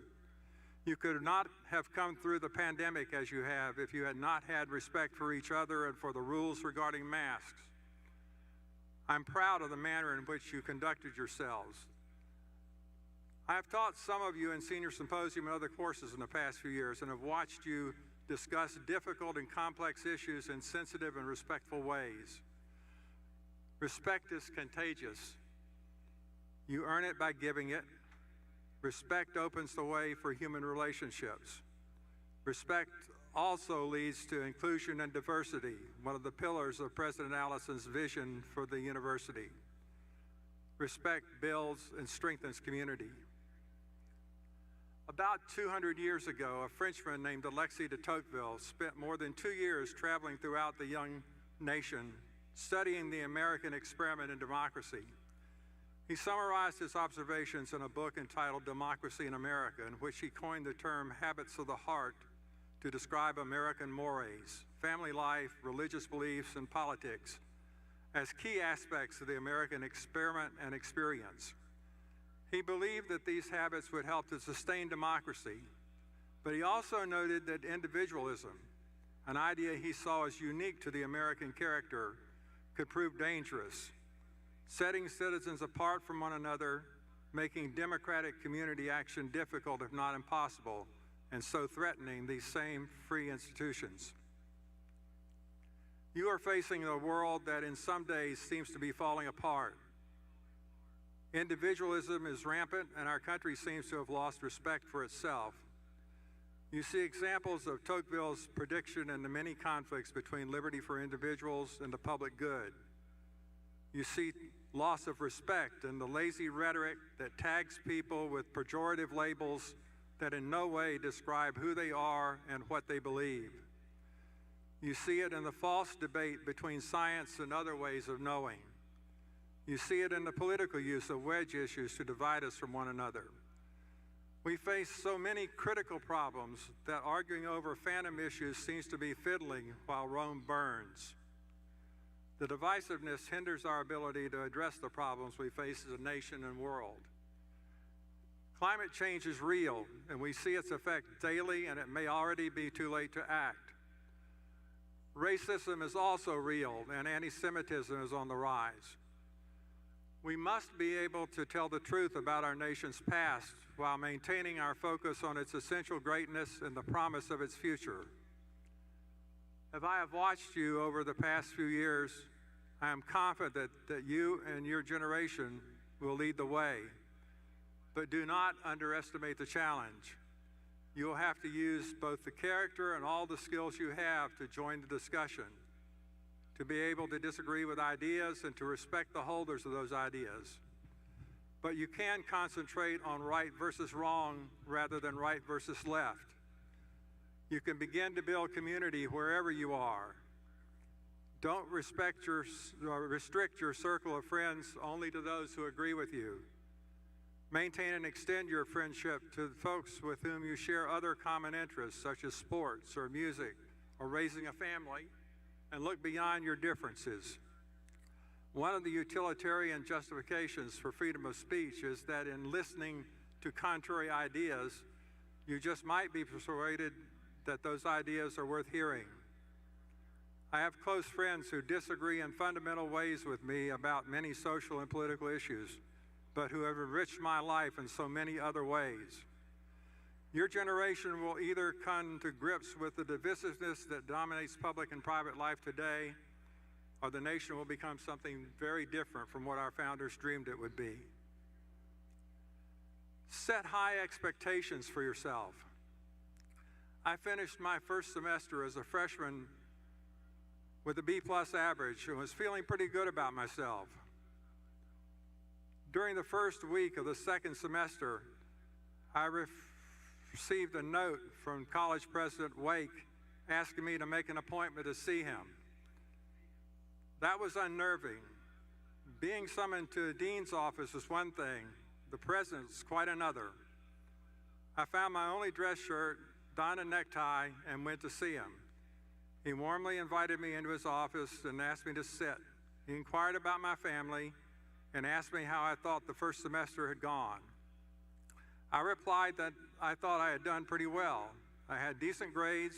You could not have come through the pandemic as you have if you had not had respect for each other and for the rules regarding masks. I'm proud of the manner in which you conducted yourselves. I have taught some of you in senior symposium and other courses in the past few years and have watched you discuss difficult and complex issues in sensitive and respectful ways. Respect is contagious. You earn it by giving it. Respect opens the way for human relationships. Respect also leads to inclusion and diversity, one of the pillars of President Allison's vision for the university. Respect builds and strengthens community. About 200 years ago, a Frenchman named Alexis de Tocqueville spent more than 2 years traveling throughout the young nation, studying the American experiment in democracy. He summarized his observations in a book entitled Democracy in America, in which he coined the term habits of the heart to describe American mores, family life, religious beliefs, and politics as key aspects of the American experiment and experience. He believed that these habits would help to sustain democracy, but he also noted that individualism, an idea he saw as unique to the American character, could prove dangerous, setting citizens apart from one another, making democratic community action difficult if not impossible, and so threatening these same free institutions. You are facing a world that in some days seems to be falling apart. Individualism is rampant, and our country seems to have lost respect for itself. You see examples of Tocqueville's prediction in the many conflicts between liberty for individuals and the public good. You see loss of respect and the lazy rhetoric that tags people with pejorative labels that in no way describe who they are and what they believe. You see it in the false debate between science and other ways of knowing. You see it in the political use of wedge issues to divide us from one another. We face so many critical problems that arguing over phantom issues seems to be fiddling while Rome burns. The divisiveness hinders our ability to address the problems we face as a nation and world. Climate change is real, and we see its effect daily, and it may already be too late to act. Racism is also real, and anti-Semitism is on the rise. We must be able to tell the truth about our nation's past while maintaining our focus on its essential greatness and the promise of its future. As I have watched you over the past few years, I am confident that you and your generation will lead the way. But do not underestimate the challenge. You will have to use both the character and all the skills you have to join the discussion, to be able to disagree with ideas and to respect the holders of those ideas. But you can concentrate on right versus wrong rather than right versus left. You can begin to build community wherever you are. Don't restrict your circle of friends only to those who agree with you. Maintain and extend your friendship to folks with whom you share other common interests, such as sports or music or raising a family, and look beyond your differences. One of the utilitarian justifications for freedom of speech is that in listening to contrary ideas, you just might be persuaded that those ideas are worth hearing. I have close friends who disagree in fundamental ways with me about many social and political issues, but who have enriched my life in so many other ways. Your generation will either come to grips with the divisiveness that dominates public and private life today, or the nation will become something very different from what our founders dreamed it would be. Set high expectations for yourself. I finished my first semester as a freshman with a B+ average and was feeling pretty good about myself. During the first week of the second semester, I received a note from College President Wake asking me to make an appointment to see him. That was unnerving. Being summoned to the dean's office is one thing, the president's quite another. I found my only dress shirt, donned a necktie, and went to see him. He warmly invited me into his office and asked me to sit. He inquired about my family and asked me how I thought the first semester had gone. I replied that I thought I had done pretty well. I had decent grades,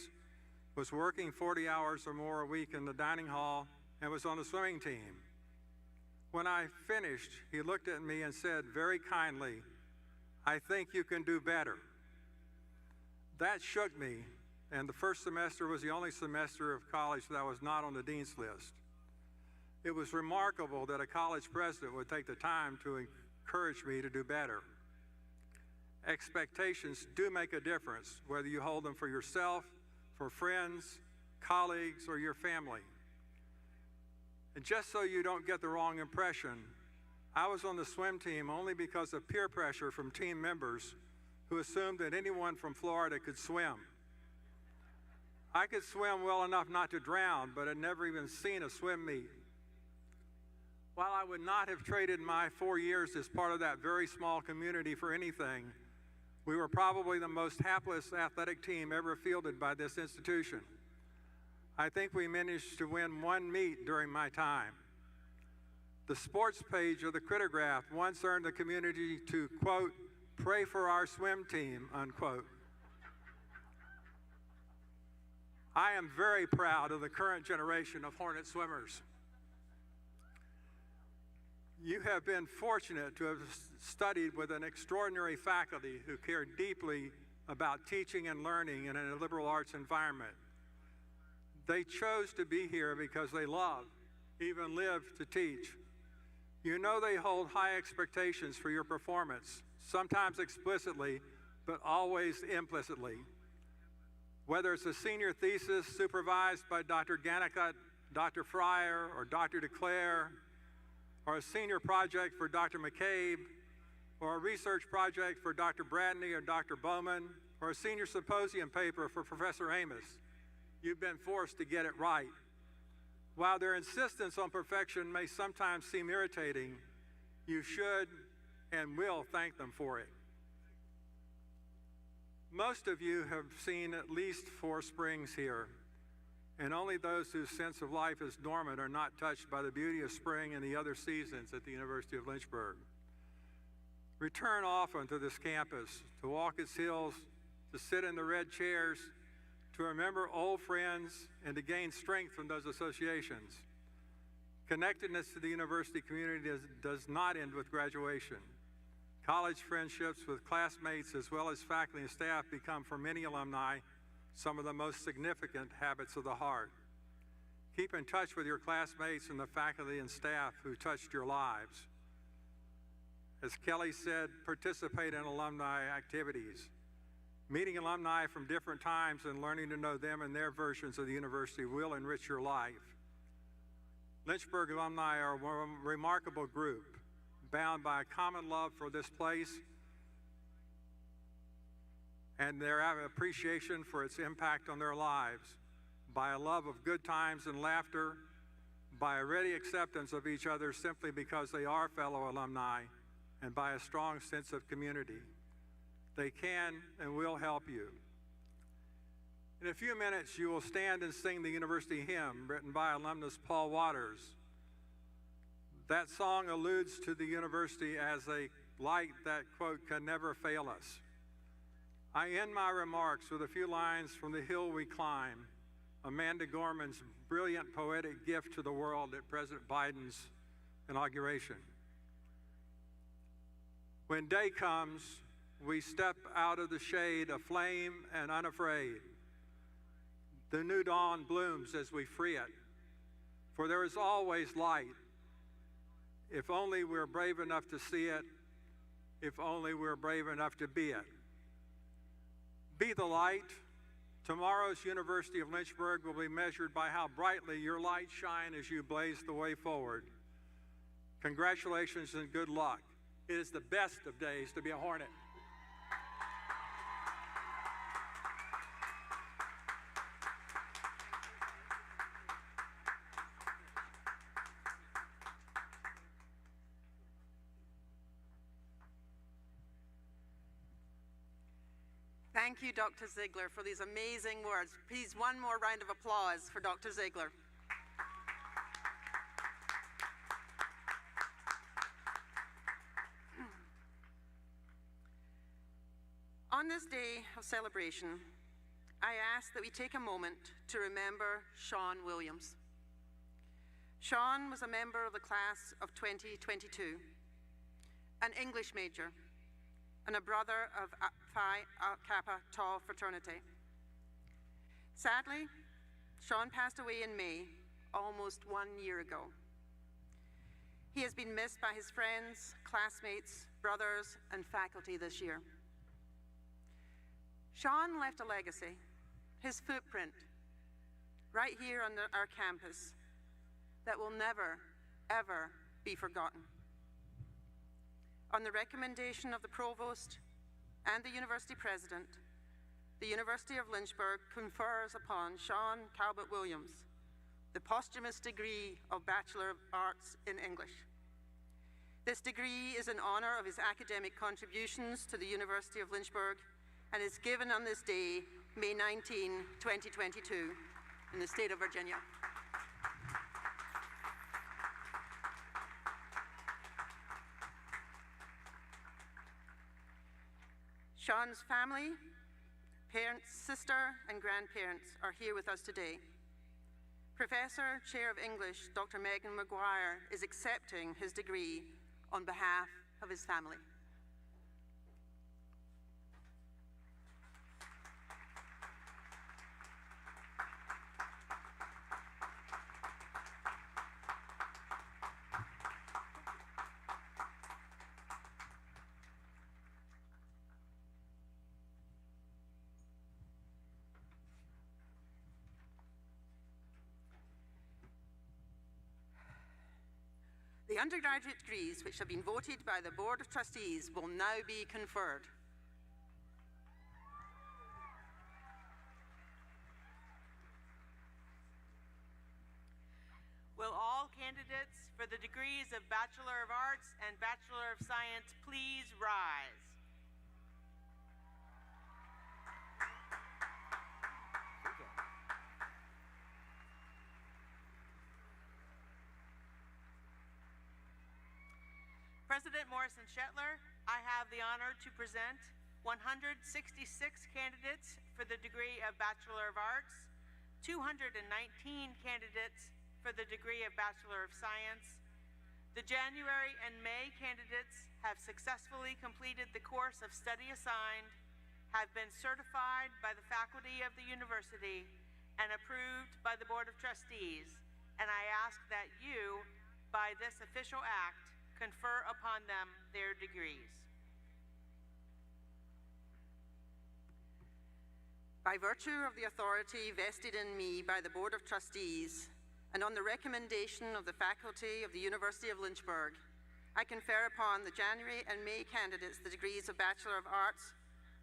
was working 40 hours or more a week in the dining hall, and was on the swimming team. When I finished, he looked at me and said very kindly, "I think you can do better." That shook me, and the first semester was the only semester of college that I was not on the dean's list. It was remarkable that a college president would take the time to encourage me to do better. Expectations do make a difference, whether you hold them for yourself, for friends, colleagues, or your family. And just so you don't get the wrong impression, I was on the swim team only because of peer pressure from team members who assumed that anyone from Florida could swim. I could swim well enough not to drown, but had never even seen a swim meet. While I would not have traded my 4 years as part of that very small community for anything, we were probably the most hapless athletic team ever fielded by this institution. I think we managed to win one meet during my time. The sports page of the Crittograph once earned the community to, quote, pray for our swim team, unquote. I am very proud of the current generation of Hornet swimmers. You have been fortunate to have studied with an extraordinary faculty who care deeply about teaching and learning in a liberal arts environment. They chose to be here because they love, even live to teach. You know they hold high expectations for your performance, sometimes explicitly, but always implicitly. Whether it's a senior thesis supervised by Dr. Gannicott, Dr. Fryer, or Dr. DeClaire, or a senior project for Dr. McCabe, or a research project for Dr. Bradney or Dr. Bowman, or a senior symposium paper for Professor Amos, you've been forced to get it right. While their insistence on perfection may sometimes seem irritating, you should and will thank them for it. Most of you have seen at least 4 springs here, and only those whose sense of life is dormant are not touched by the beauty of spring and the other seasons at the University of Lynchburg. Return often to this campus, to walk its hills, to sit in the red chairs, to remember old friends, and to gain strength from those associations. Connectedness to the university community does not end with graduation. College friendships with classmates as well as faculty and staff become, for many alumni, some of the most significant habits of the heart. Keep in touch with your classmates and the faculty and staff who touched your lives. As Kelly said, participate in alumni activities. Meeting alumni from different times and learning to know them and their versions of the university will enrich your life. Lynchburg alumni are a remarkable group, bound by a common love for this place and their appreciation for its impact on their lives, by a love of good times and laughter, by a ready acceptance of each other simply because they are fellow alumni, and by a strong sense of community. They can and will help you. In a few minutes, you will stand and sing the university hymn written by alumnus Paul Waters. That song alludes to the university as a light that, quote, can never fail us. I end my remarks with a few lines from The Hill We Climb, Amanda Gorman's brilliant poetic gift to the world at President Biden's inauguration. When day comes, we step out of the shade aflame and unafraid. The new dawn blooms as we free it, for there is always light. If only we're brave enough to see it, if only we're brave enough to be it. Be the light. Tomorrow's University of Lynchburg will be measured by how brightly your lights shine as you blaze the way forward. Congratulations and good luck. It is the best of days to be a Hornet. Thank you, Dr. Zigler, for these amazing words. Please, one more round of applause for Dr. Zigler. On this day of celebration, I ask that we take a moment to remember Sean Williams. Sean was a member of the class of 2022, an English major, and a brother of Phi Kappa Tau fraternity. Sadly, Sean passed away in May, almost 1 year ago. He has been missed by his friends, classmates, brothers, and faculty this year. Sean left a legacy, his footprint, right here on our campus that will never, ever be forgotten. On the recommendation of the Provost and the University President, the University of Lynchburg confers upon Sean Calbert Williams the posthumous degree of Bachelor of Arts in English. This degree is in honor of his academic contributions to the University of Lynchburg and is given on this day, May 19, 2022, in the state of Virginia. Sean's family, parents, sister, and grandparents are here with us today. Professor, Chair of English, Dr. Megan McGuire, is accepting his degree on behalf of his family. The undergraduate degrees which have been voted by the Board of Trustees will now be conferred. Will all candidates for the degrees of Bachelor of Arts and Bachelor of Science please rise? President Morrison Shetler, I have the honor to present 166 candidates for the degree of Bachelor of Arts, 219 candidates for the degree of Bachelor of Science. The January and May candidates have successfully completed the course of study assigned, have been certified by the faculty of the university, and approved by the Board of Trustees, and I ask that you, by this official act, confer upon them their degrees. By virtue of the authority vested in me by the Board of Trustees, and on the recommendation of the faculty of the University of Lynchburg, I confer upon the January and May candidates the degrees of Bachelor of Arts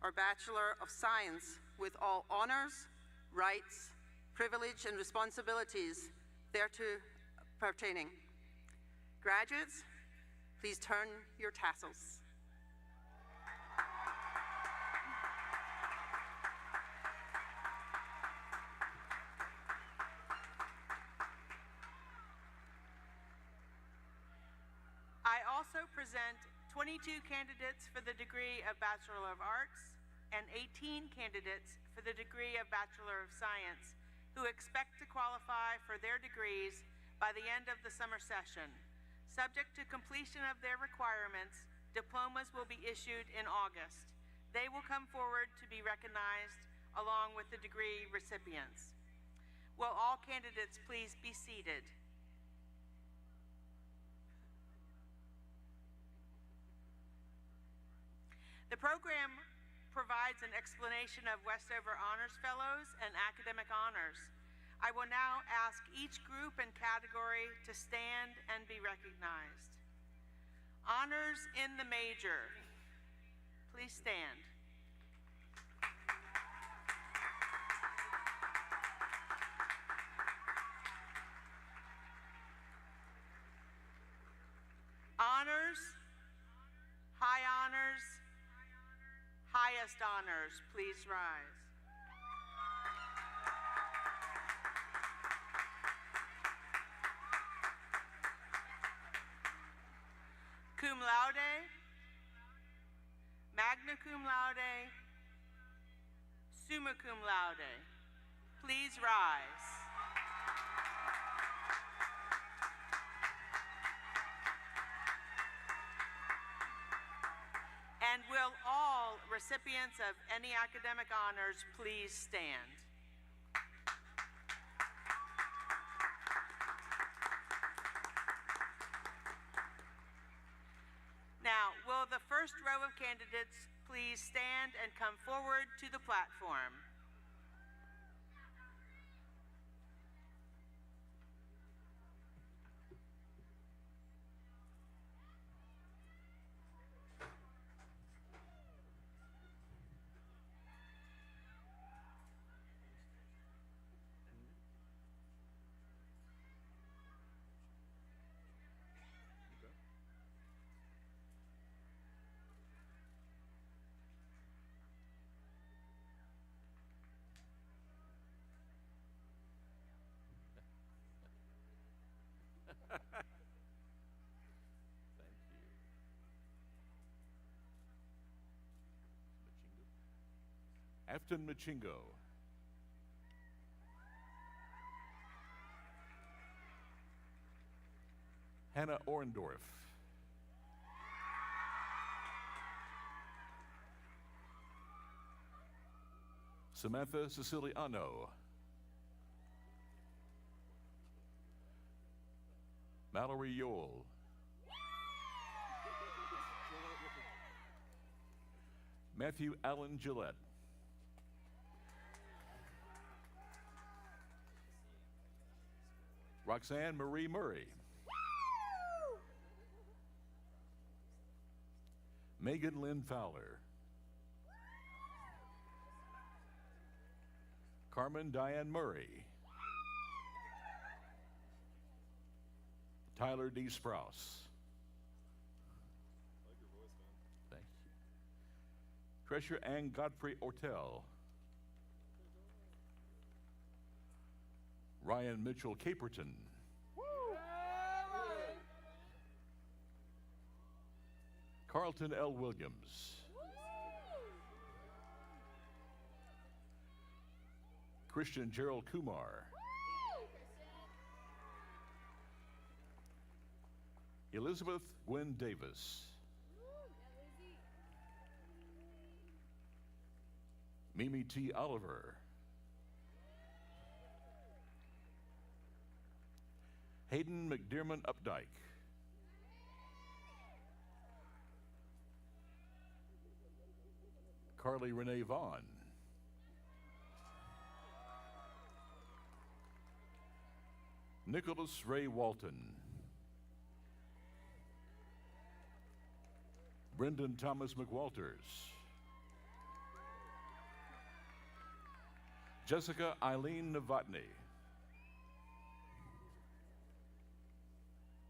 or Bachelor of Science with all honors, rights, privilege, and responsibilities thereto pertaining. Graduates, please turn your tassels. I also present 22 candidates for the degree of Bachelor of Arts and 18 candidates for the degree of Bachelor of Science who expect to qualify for their degrees by the end of the summer session. Subject to completion of their requirements, diplomas will be issued in August. They will come forward to be recognized along with the degree recipients. Will all candidates please be seated? The program provides an explanation of Westover Honors Fellows and Academic Honors. I will now ask each group and category to stand and be recognized. Honors in the major, please stand. Honors, high honors, highest honors, please rise. Cum laude, magna cum laude, summa cum laude. Please rise. And will all recipients of any academic honors please stand? Now, will the first row of candidates candidates please stand and come forward to the platform? Afton Machingo. Hannah Orendorf. Samantha Siciliano. Mallory Yole. Matthew Allen Gillette. Roxanne Marie Murray. Megan Lynn Fowler. Carmen Diane Murray. Tyler D. Sprouse. Thank you. Treasurer Ann Godfrey Ortel. Ryan Mitchell Caperton. Carlton L. Williams. Christian Gerald Kumar. Elizabeth Gwen Davis. Mimi T. Oliver. Hayden McDermott Updike. Carly Renee Vaughn. Nicholas Ray Walton. Brendan Thomas McWalters. Jessica Eileen Novotny.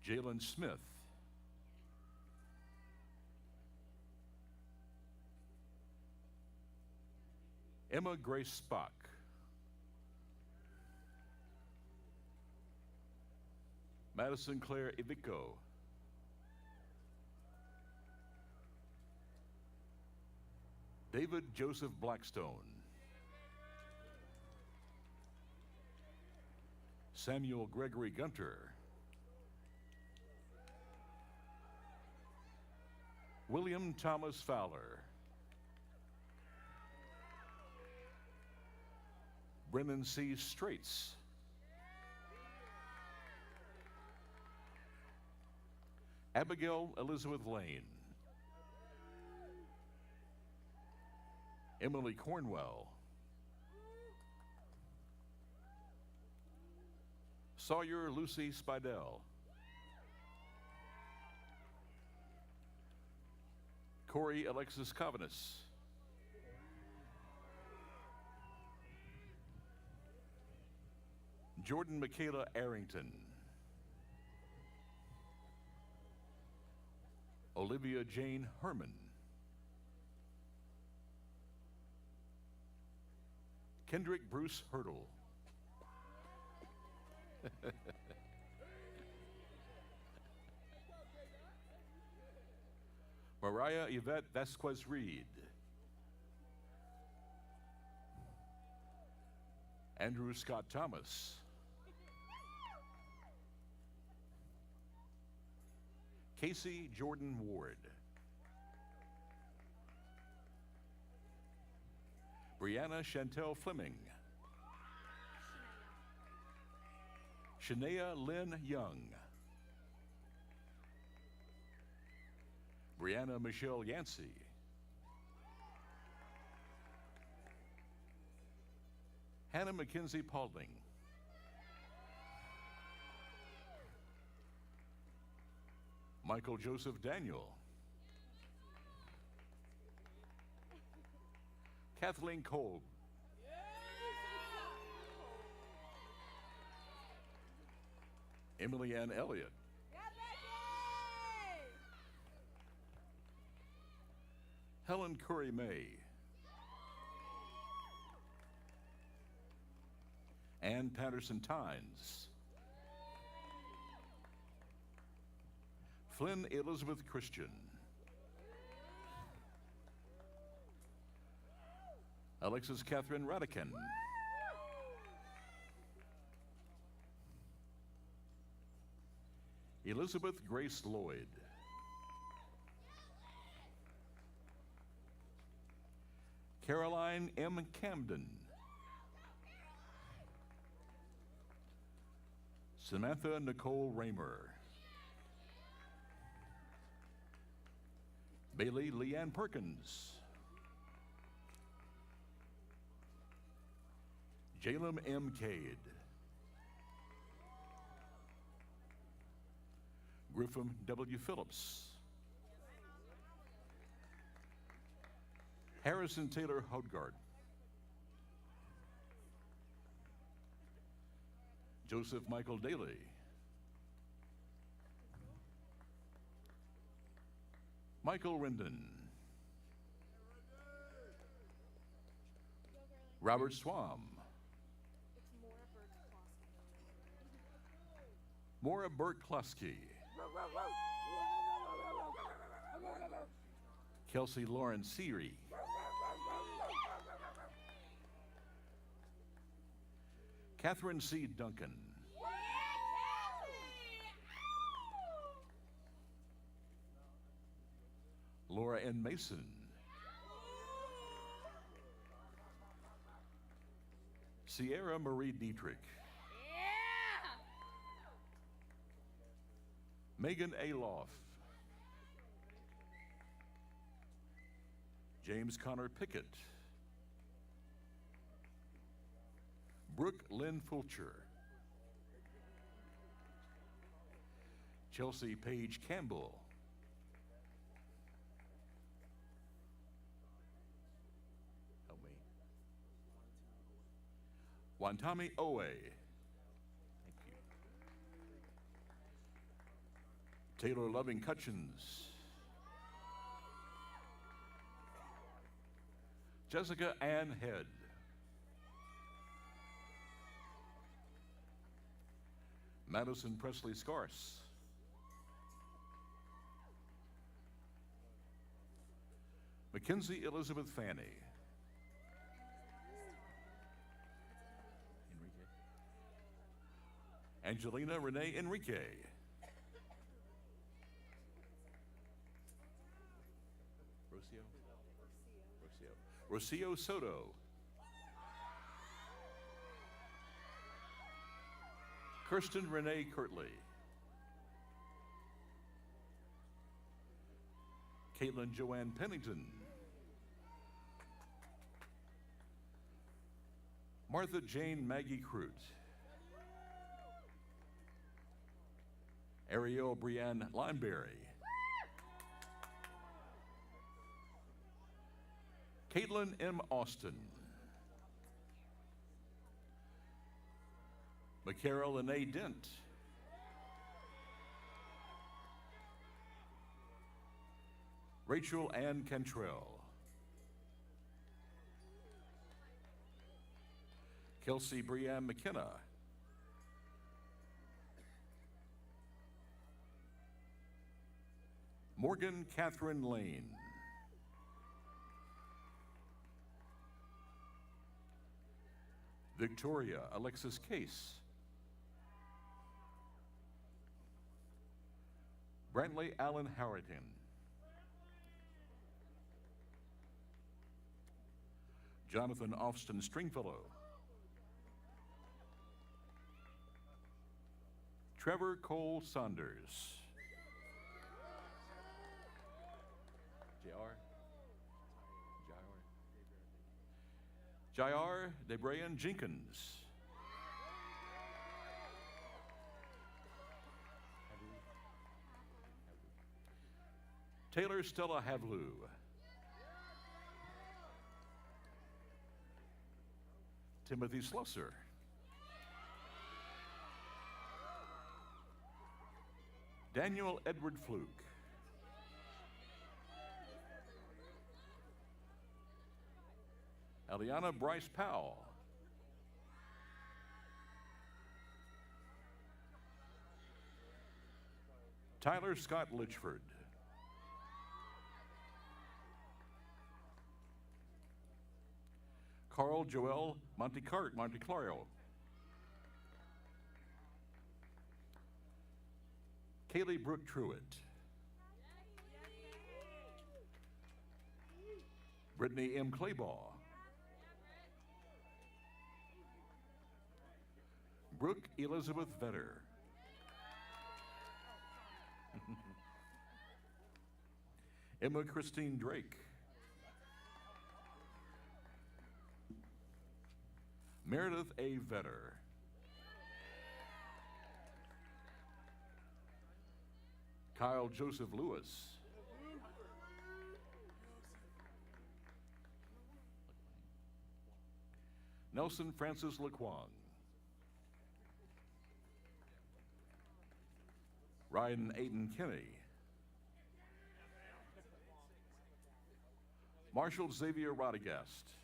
Jalen Smith. Emma Grace Spock. Madison Claire Ivico. David Joseph Blackstone. Samuel Gregory Gunter. William Thomas Fowler. Brennan C. Straits. Abigail Elizabeth Lane. Emily Cornwell. Sawyer Lucy Spidell. Corey Alexis Covanis. Jordan Michaela Arrington. Olivia Jane Herman. Kendrick Bruce Hurdle. Mariah Yvette Vasquez Reed. Andrew Scott Thomas. Casey Jordan Ward. Brianna Chantel Fleming. Shania Lynn Young. Brianna Michelle Yancey. Hannah Mackenzie Paulding. Michael Joseph Daniel. Kathleen Kolb. Emily Ann Elliott. Helen Curry May. Ann Patterson Tynes. Flynn Elizabeth Christian. Alexis Catherine Radican. Elizabeth Grace Lloyd. Caroline M. Camden. Samantha Nicole Raymer. Bailey Leanne Perkins. Jalem M. Cade. Griffin W. Phillips. Harrison Taylor Hodgard. Joseph Michael Daly. Michael Rendon. Robert Swam. Maura Burke-Klusky. Kelsey Lauren Seary. Catherine C. Duncan. Laura N. Mason. Sierra Marie Dietrich. Megan A. Loff. James Connor Pickett. Brooke Lynn Fulcher. Chelsea Paige Campbell. Help me. Wantami Owe. Taylor Loving Cutchins. Jessica Ann Head. Madison Presley Scarce. Mackenzie Elizabeth Fanny. Angelina Renee Enrique. Rocio Soto. Kirsten Renee Kirtley. Caitlin Joanne Pennington. Martha Jane Maggie Crute. Ariel Brianne Limeberry. Caitlin M. Austin. McCarroll and A. Dent. Rachel Ann Cantrell. Kelsey Brianne McKenna. Morgan Catherine Lane. Victoria Alexis Case. Brantley Allen Harrington. Jonathan Austin Stringfellow. Trevor Cole Saunders. Jair Debrayan Jenkins. Taylor Stella Havlu. Timothy Slusser. Daniel Edward Fluke. Eliana Bryce Powell. Tyler Scott Litchford. Carl Joel Monteclaro. Kaylee Brooke Truitt. Brittany M. Claybaugh. Brooke Elizabeth Vetter. Emma Christine Drake. Meredith A. Vetter. Kyle Joseph Lewis. Nelson Francis Laquan. Ryan Aiden Kinney. Marshall Xavier Rodegast.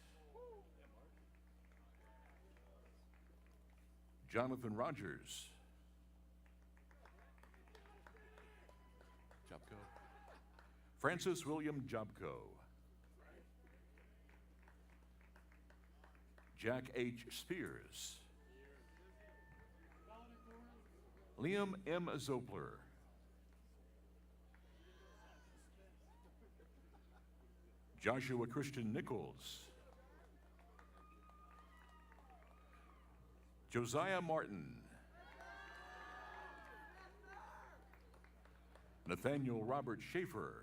Jonathan Rogers. Jobco. Francis William Jobco. Jack H. Spears. Liam M. Zopler. Joshua Christian Nichols. Josiah Martin. Nathaniel Robert Schaefer.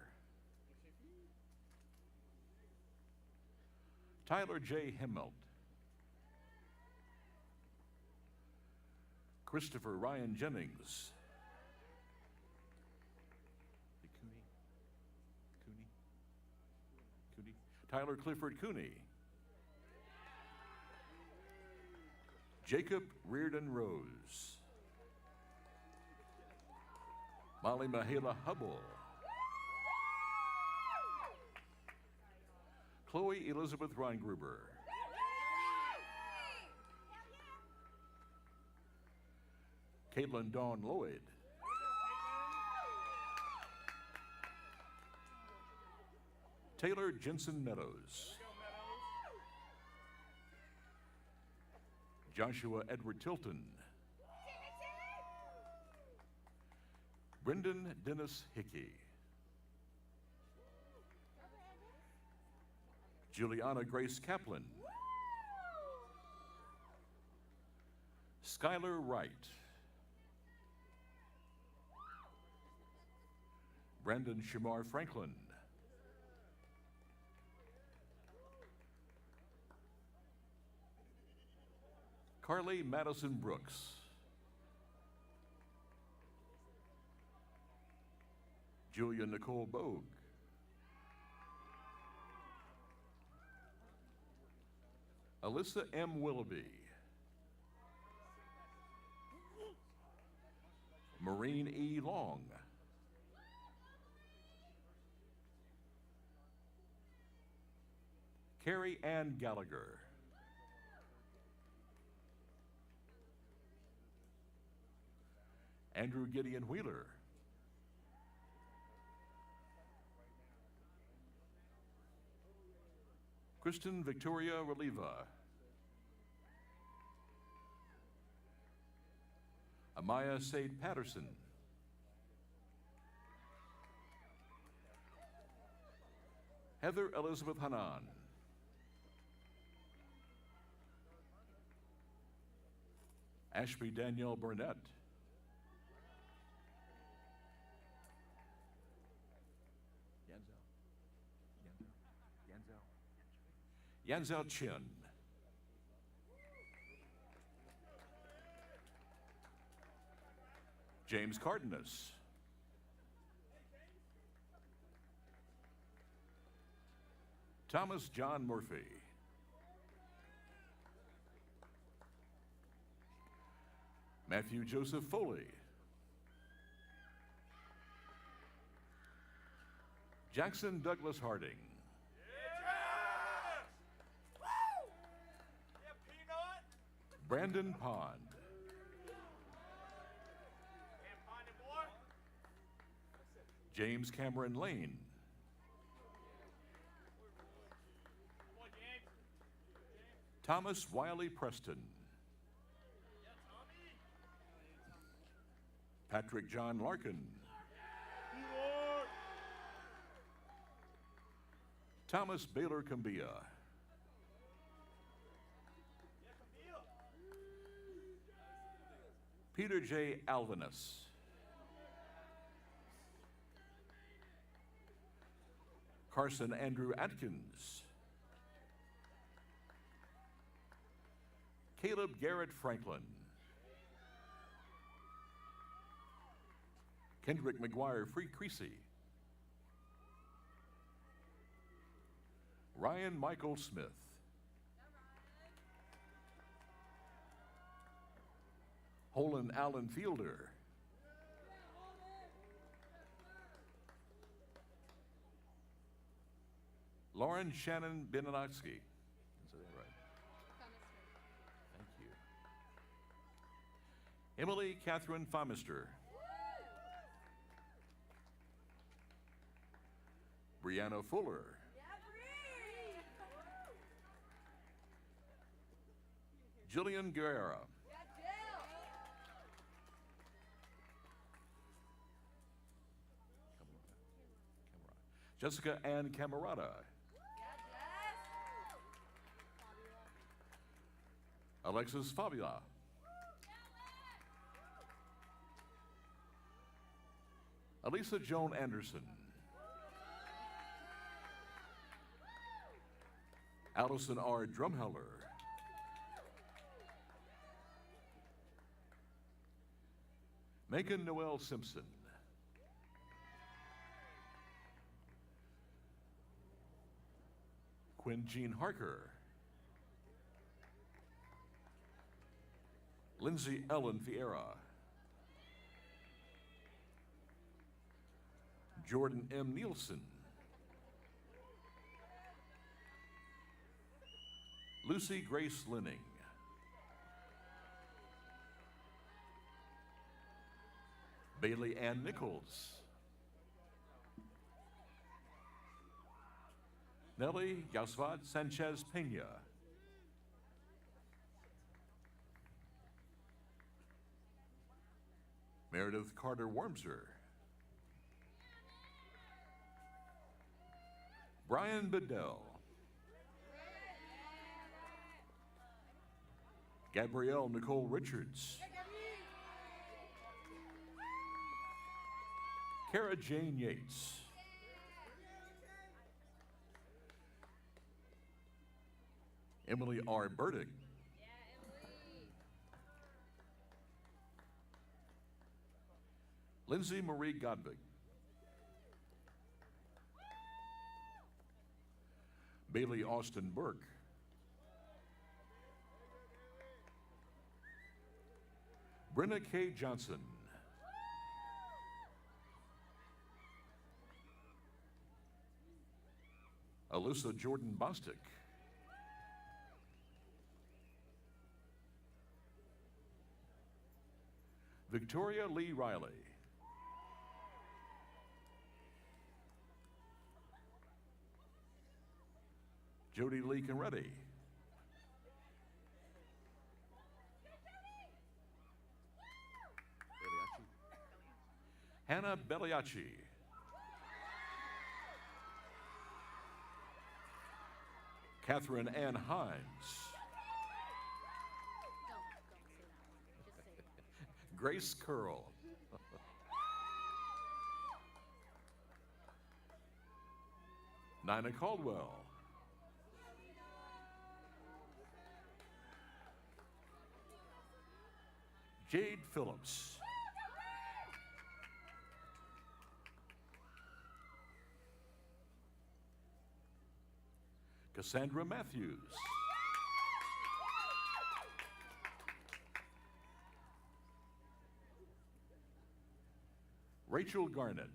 Tyler J. Hemmelt. Christopher Ryan Jennings. Cooney. Tyler Clifford Cooney. Jacob Reardon Rose. Molly Mahela Hubble. Chloe Elizabeth Reingruber. Caitlin Dawn Lloyd. Taylor Jensen Meadows. Joshua Edward Tilton. Brendan Dennis Hickey. Juliana Grace Kaplan. Skylar Wright. Brandon Shamar Franklin. Carly Madison Brooks. Julia Nicole Bogue. Alyssa M. Willoughby. Maureen E. Long. Carrie Ann Gallagher. Andrew Gideon Wheeler. Kristen Victoria Reliva. Amaya Sade Patterson. Heather Elizabeth Hanan. Ashby Danielle Burnett. Yanzhao Chin. James Cardenas. Thomas John Murphy. Matthew Joseph Foley. Jackson Douglas Harding. Brandon Pond. James Cameron Lane. Thomas Wiley Preston. Patrick John Larkin. Thomas Baylor Cambia. Peter J. Alvinus. Carson Andrew Atkins. Caleb Garrett Franklin. Kendrick McGuire Creasy. Ryan Michael Smith. Holland Allen Fielder. Lauren Shannon Beninoski. Is that right? Thank you. Emily Catherine Fomister. Brianna Fuller. Jillian Guerra. Jessica Ann Camerata. Alexis Fabiola. Elisa Joan Anderson. Allison R. Drumheller. Megan Noel Simpson. Quinn Jean Harker. Lindsay Ellen Fiera. Jordan M. Nielsen. Lucy Grace Linning. Bailey Ann Nichols. Nelly Gasvad Sanchez Pena. Meredith Carter Wormser. Brian Bedell. Gabrielle Nicole Richards. Kara Jane Yates. Emily R. Burdick. Lindsay Marie Godvig. Bailey Austin Burke. Brenna K. Johnson. Alyssa Jordan Bostic. Victoria Lee Riley. Jody Lee Conretti. Hannah Belliacci. Catherine Ann Hines. Grace Curl. Nina Caldwell. Jade Phillips. Cassandra Matthews. Rachel Garnett.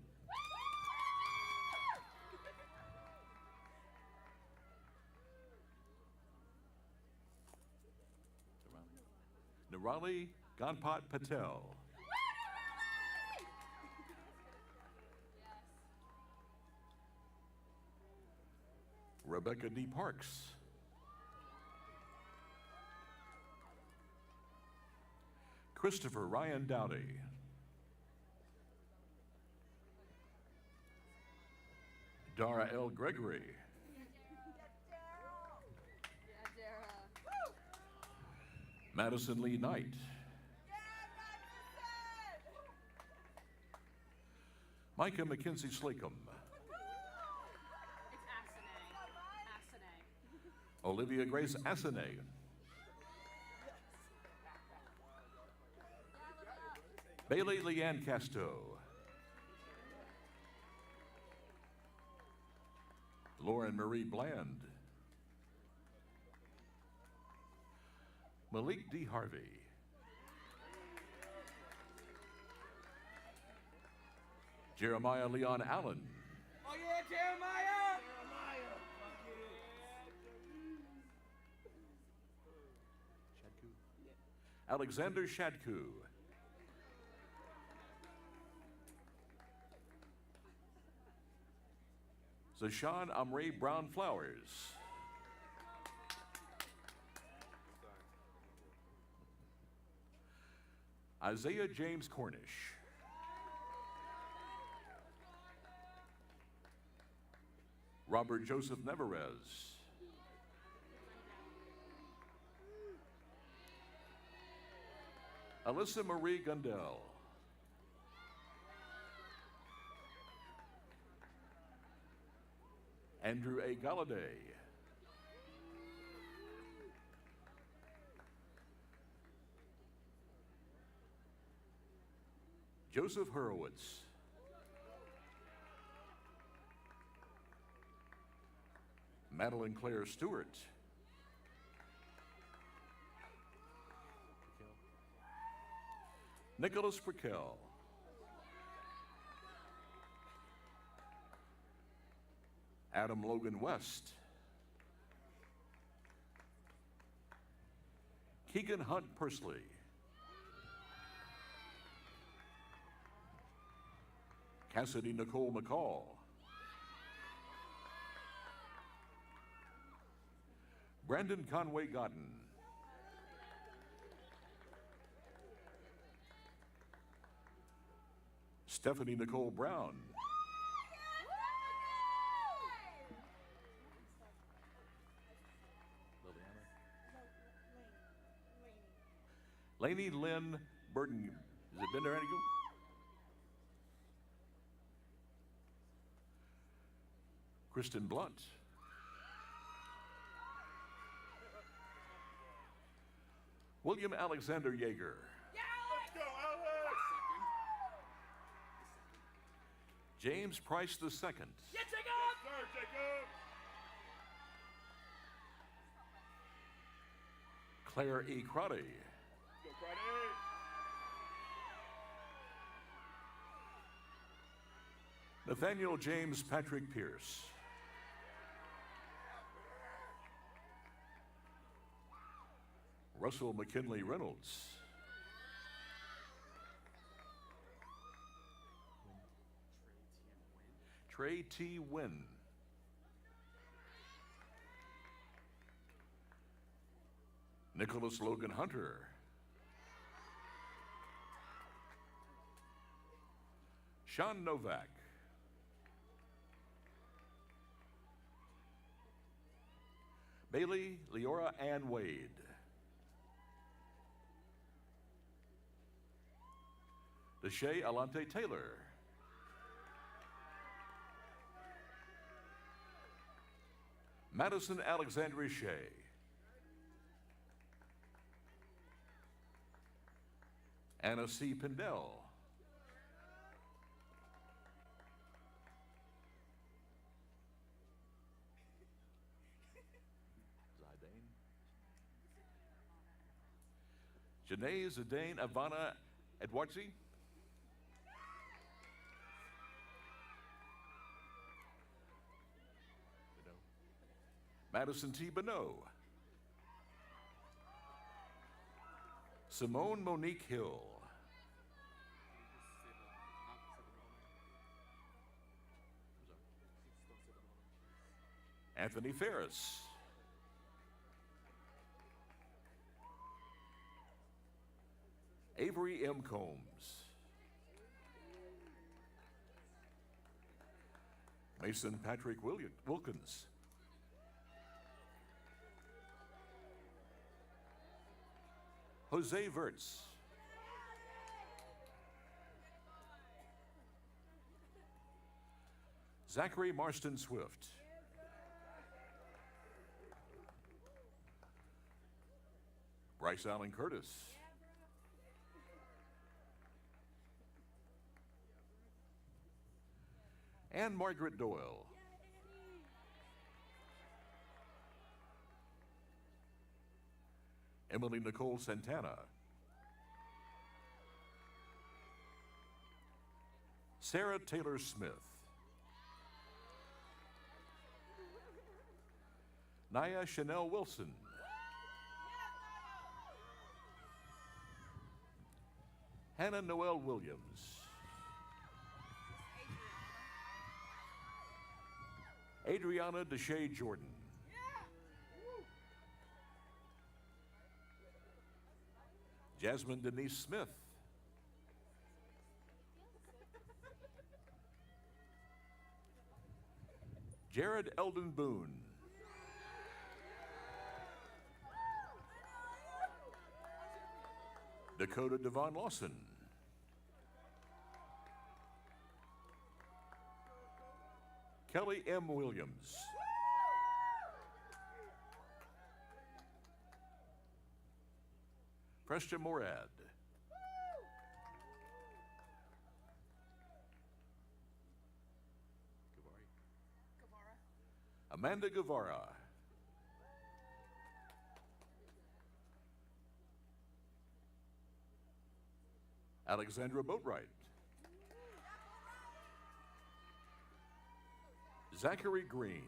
Nirali Ganpat Patel. Rebecca D. Parks. Christopher Ryan Dowdy. Dara L. Gregory. Madison Lee Knight. Micah McKenzie Slakem. Olivia Grace Asane. Bailey Leanne Casto. Lauren Marie Bland. Malik D. Harvey. Jeremiah Leon Allen. Oh yeah, Jeremiah! Alexander Shadku. Zashawn Amri Brown Flowers. Isaiah James Cornish. Robert Joseph Neverez. Alyssa Marie Gundel. Andrew A. Galladay. Joseph Hurwitz. Madeline Claire Stewart. Nicholas Brickell. Adam Logan West. Keegan Hunt Persley. Cassidy Nicole McCall. Brandon Conway Godden. Stephanie Nicole Brown. Lainey Lynn Burden. Has it been there, Annie? Kristen Blunt. William Alexander Yeager. Let's go, Alex! James Price II. Yeah, Jacob! Sir, Jacob! Claire E. Crotty. Go, Crotty! Nathaniel James Patrick Pierce. Russell McKinley Reynolds. Trey T. Wynn. Nicholas Logan Hunter. Sean Novak. Bailey Leora Ann Wade. Deshae Alante Taylor. Madison Alexandria Shea. Anna C. Pindell. Janae Zidane Ivana Edwardzi. Madison T. Bonneau. Simone Monique Hill. Anthony Ferris. Avery M. Combs. Mason Patrick Wilkins. Jose Verts. Zachary Marston Swift. Bryce Allen Curtis. And Margaret Doyle. Emily Nicole Santana. Sarah Taylor Smith. Naya Chanel Wilson. Hannah Noel Williams. Adriana Deshay Jordan. Jasmine Denise Smith. Jared Eldon Boone. Dakota Devon Lawson. Kelly M. Williams. Preston Morad. Amanda Guevara. Alexandra Boatwright. Zachary Green.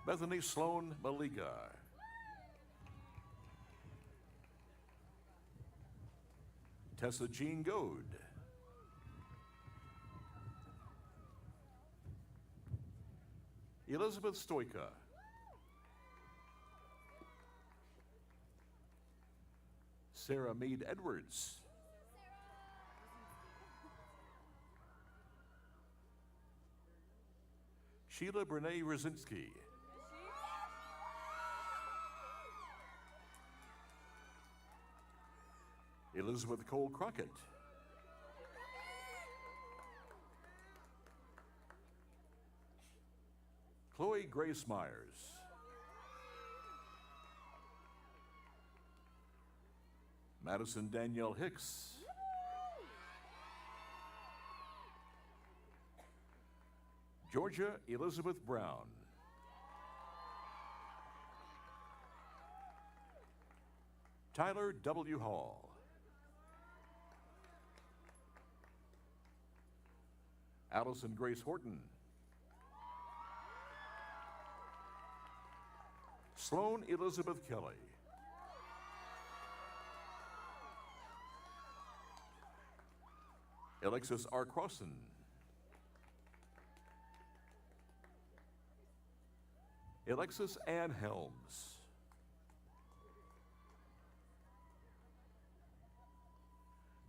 Bethany Sloan Maliga. Tessa Jean Goad. Elizabeth Stoika. Sarah Meade Edwards. Sheila Brene Rosinski. Elizabeth Cole Crockett. Chloe Grace Myers. Madison Danielle Hicks. Georgia Elizabeth Brown. Tyler W. Hall. Allison Grace Horton. Sloan Elizabeth Kelly. Alexis R. Crossan. Alexis Ann Helms.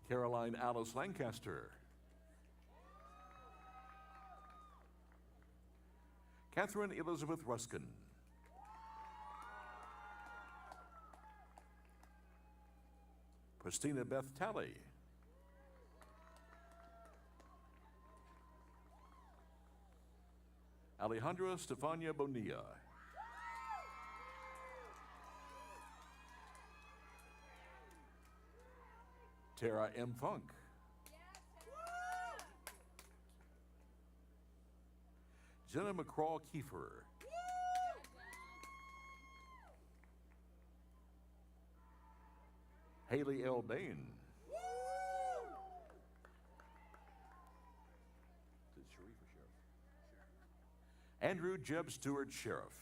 Caroline Alice Lancaster. Catherine Elizabeth Ruskin. Christina Beth Talley. Alejandra Stefania Bonilla. Tara M. Funk. Jenna McCraw Kiefer. Haley L. Bain. Is it Sharif or Sheriff? Andrew Jeb Stewart, Sheriff.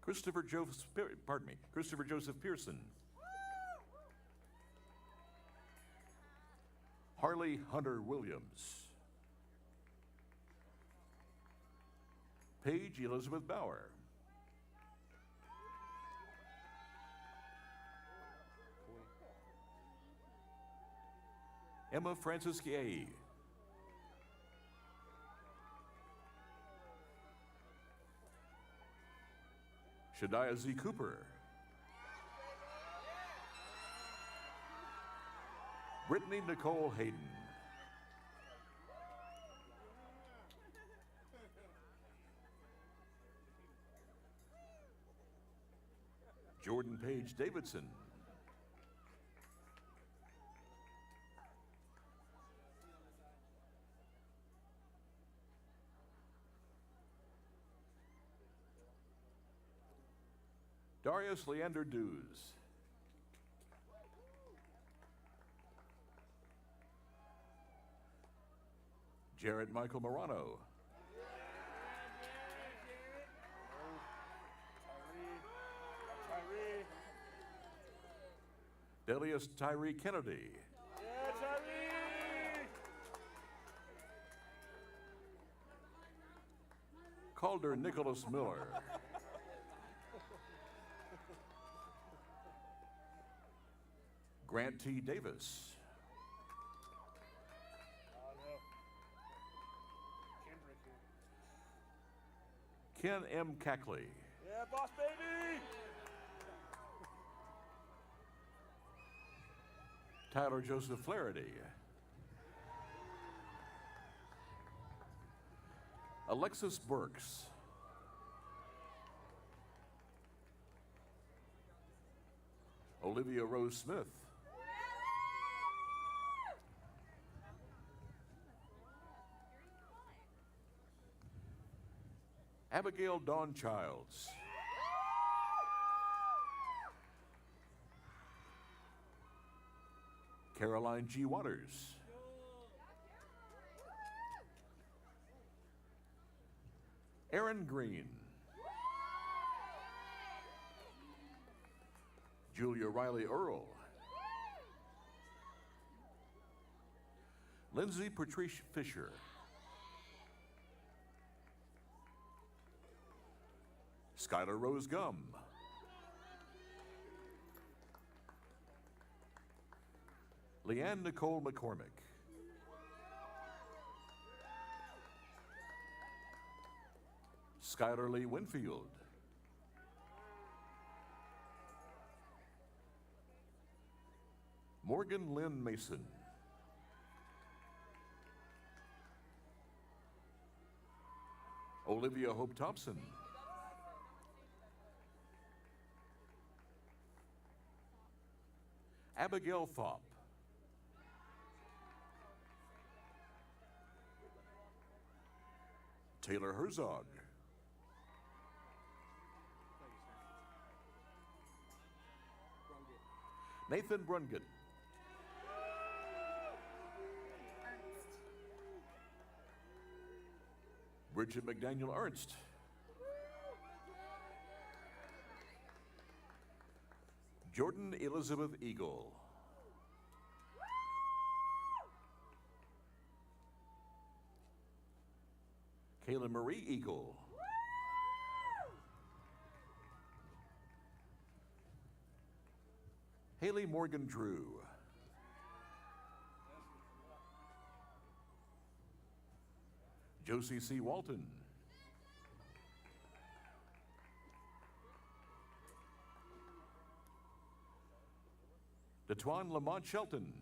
Christopher Joseph Pearson. Harley Hunter Williams. Paige Elizabeth Bauer. Emma Francis Gay. Shadiah Z. Cooper. Brittany Nicole Hayden. Jordan Page Davidson. Darius Leander Dews. Jarrett Michael Morano. Delius Tyree Kennedy. Calder Nicholas Miller. Grant T. Davis. Ken M. Cackley. Yeah, boss baby! Tyler Joseph Flaherty. Alexis Burks. Olivia Rose Smith. Abigail Dawn Childs. Caroline G. Waters. Aaron Green. Julia Riley Earl. Lindsay Patrice Fisher. Skylar Rose Gum. Leanne Nicole McCormick. Skylar Lee Winfield. Morgan Lynn Mason. Olivia Hope Thompson. Abigail Fopp. Taylor Herzog. Nathan Brungan. Bridget McDaniel Ernst. Jordan Elizabeth Eagle. Kayla Marie Eagle. Haley Morgan Drew. Josie C. Walton. DeTwan Lamont Shelton.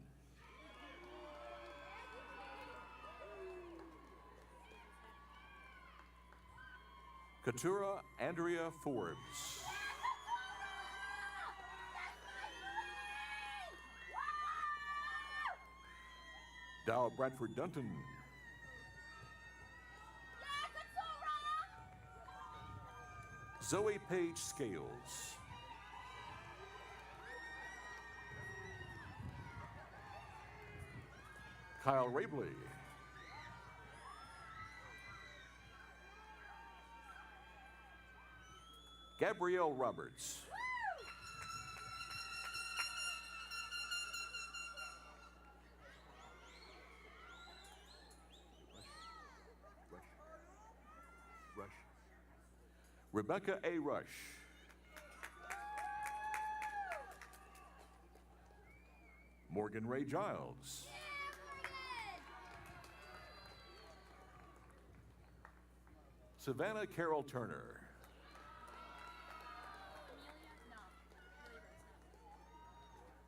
Katura Andrea Forbes. Dow Bradford Dunton. Zoe Page Scales. Kyle Rabley. Gabrielle Roberts. Rebecca A. Rush. Morgan Ray Giles. Savannah Carol Turner.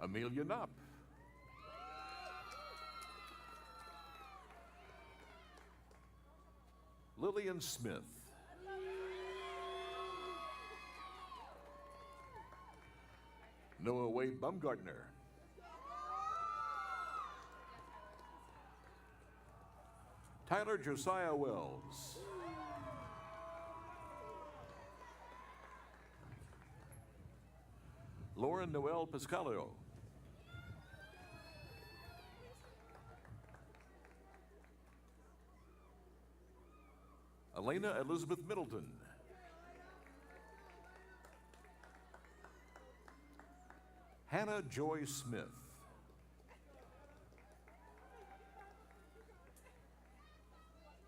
Amelia Knopp. Lillian Smith. Noah Wade Baumgartner. Tyler Josiah Wells. Lauren Noel Pascalio. Elena Elizabeth Middleton. Hannah Joy Smith.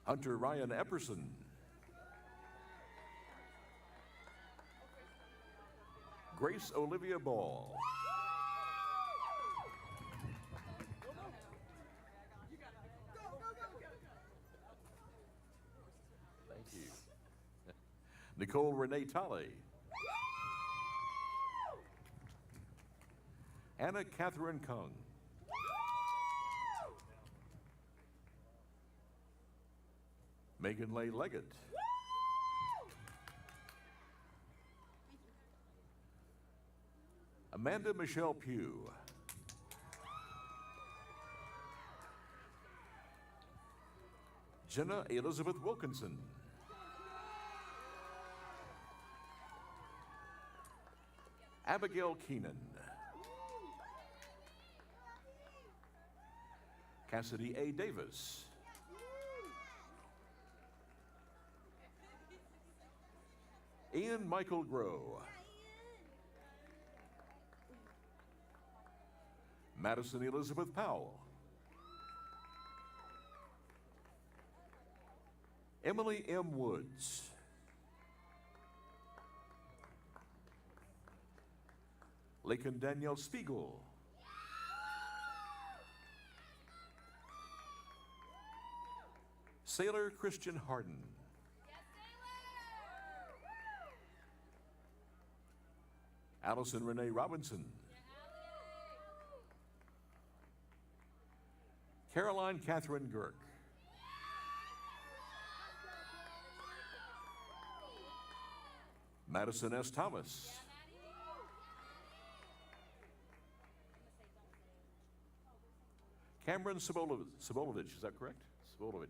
Hunter Ryan Epperson. Grace Olivia Ball. Thank you. Nicole Renee Tolley. Anna Catherine Kung. Megan Leigh Leggett. Amanda Michelle Pugh. Jenna Elizabeth Wilkinson. Abigail Keenan. Cassidy A. Davis. Ian Michael Groh. Madison Elizabeth Powell. Emily M. Woods. Lakin Danielle Spiegel. Sailor Christian Harden. Allison Renee Robinson. Caroline Catherine Girk. Madison S. Thomas. Cameron Sabolovich, is that correct? Sabolovich.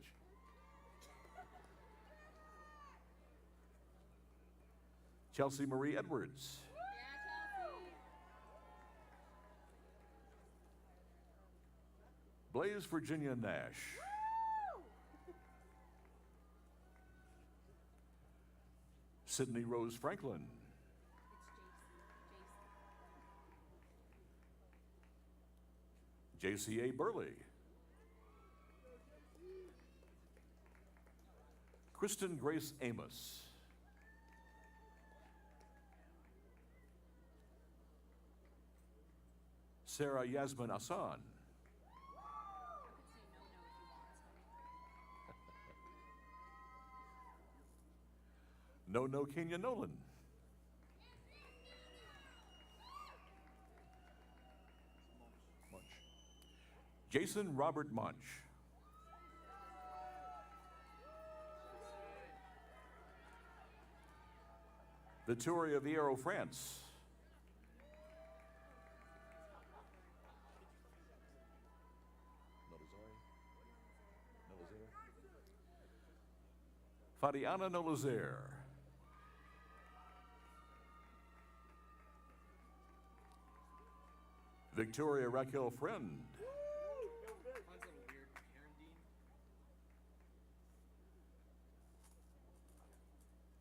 Chelsea Marie Edwards. Blaze Virginia Nash. Sydney Rose Franklin. JCA Burley. Kristen Grace Amos. Sarah Yasmin Hassan. No Kenya Nolan. Jason Robert Munch. Vittoria Vieiro France. Fadiana Nolazer. Victoria Raquel Friend.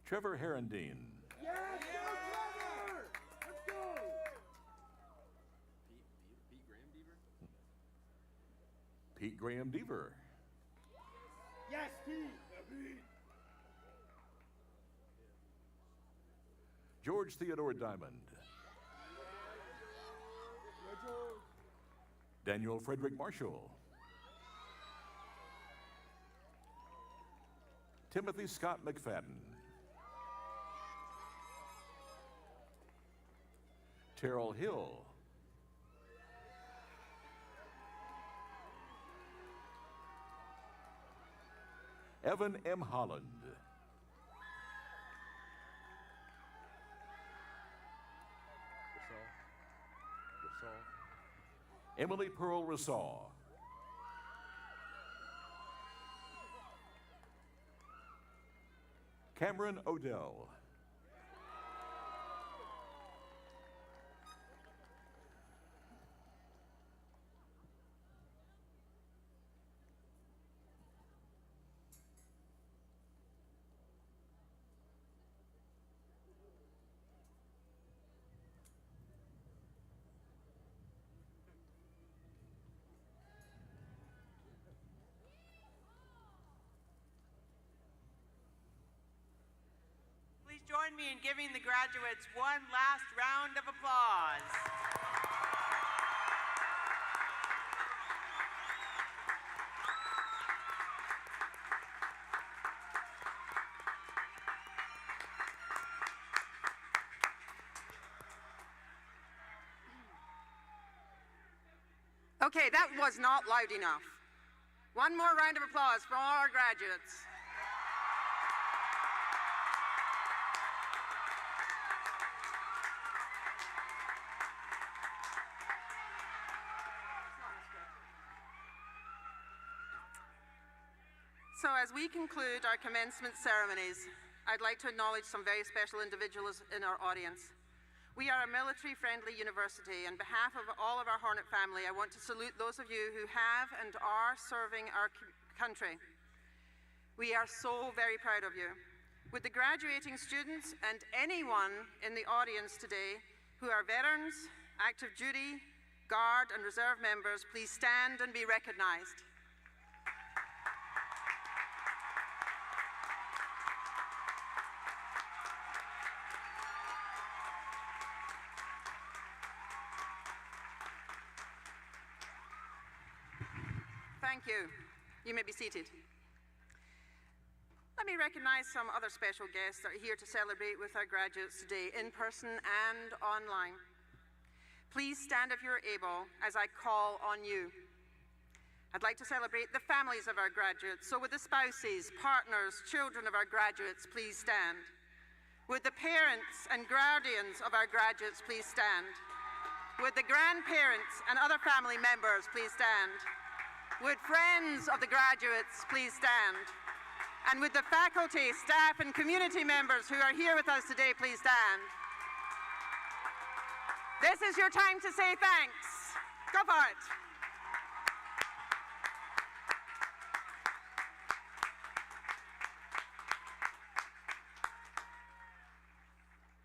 Trevor Herendine. Yes, Trevor! Let's go! Pete Graham Deaver. Yes, Pete! George Theodore Diamond. Daniel Frederick Marshall. Timothy Scott McFadden. Terrell Hill. Evan M. Holland. Emily Pearl Rasaw. Cameron Odell. Please join me in giving the graduates one last round of applause. Okay, that was not loud enough. One more round of applause for all our graduates. So as we conclude our commencement ceremonies, I'd like to acknowledge some very special individuals in our audience. We are a military-friendly university. On behalf of all of our Hornet family, I want to salute those of you who have and are serving our country. We are so very proud of you. Would the graduating students and anyone in the audience today who are veterans, active duty, Guard, and Reserve members, please stand and be recognized. Thank you. You may be seated. Let me recognize some other special guests that are here to celebrate with our graduates today, in person and online. Please stand if you're able as I call on you. I'd like to celebrate the families of our graduates, so would the spouses, partners, children of our graduates please stand? Would the parents and guardians of our graduates please stand? Would the grandparents and other family members please stand? Would friends of the graduates please stand? And would the faculty, staff, and community members who are here with us today please stand? This is your time to say thanks. Go for it.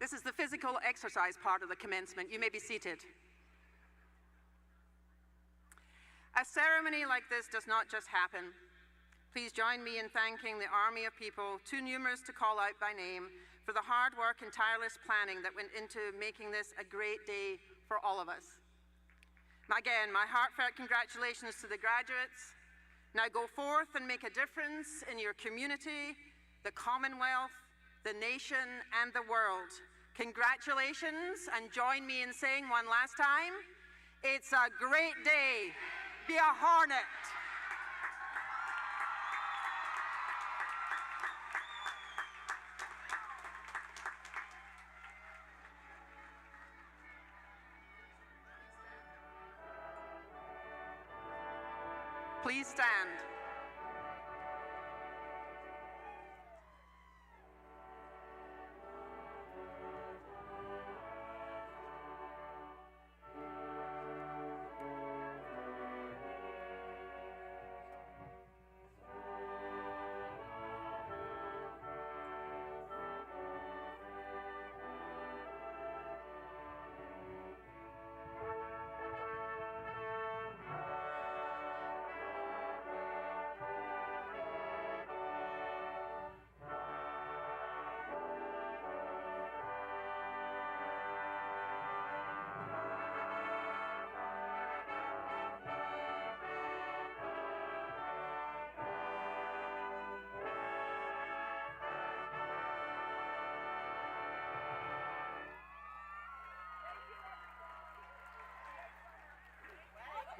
This is the physical exercise part of the commencement. You may be seated. A ceremony like this does not just happen. Please join me in thanking the army of people, too numerous to call out by name, for the hard work and tireless planning that went into making this a great day for all of us. Again, my heartfelt congratulations to the graduates. Now go forth and make a difference in your community, the Commonwealth, the nation, and the world. Congratulations, and join me in saying one last time, it's a great day. Be a Hornet. Please stand.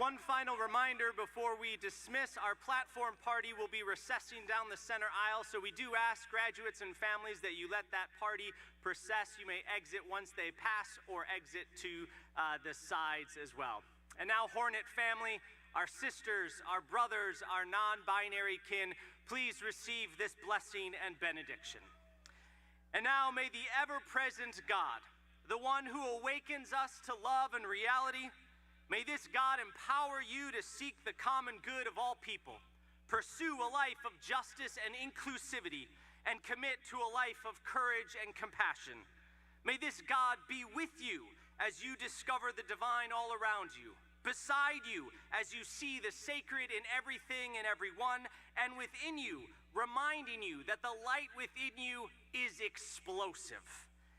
One final reminder before we dismiss, our platform party will be recessing down the center aisle, so we do ask graduates and families that you let that party process. You may exit once they pass or exit to the sides as well. And now, Hornet family, our sisters, our brothers, our non-binary kin, please receive this blessing and benediction. And now may the ever-present God, the one who awakens us to love and reality, may this God empower you to seek the common good of all people, pursue a life of justice and inclusivity, and commit to a life of courage and compassion. May this God be with you as you discover the divine all around you, beside you as you see the sacred in everything and everyone, and within you, reminding you that the light within you is explosive.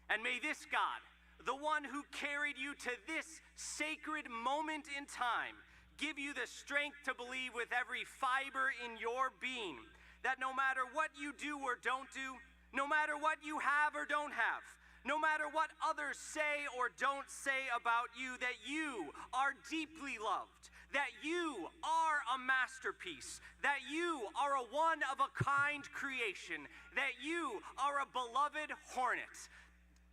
And may this God, the one who carried you to this sacred moment in time, give you the strength to believe with every fiber in your being that no matter what you do or don't do, no matter what you have or don't have, no matter what others say or don't say about you, that you are deeply loved, that you are a masterpiece, that you are a one-of-a-kind creation, that you are a beloved hornet,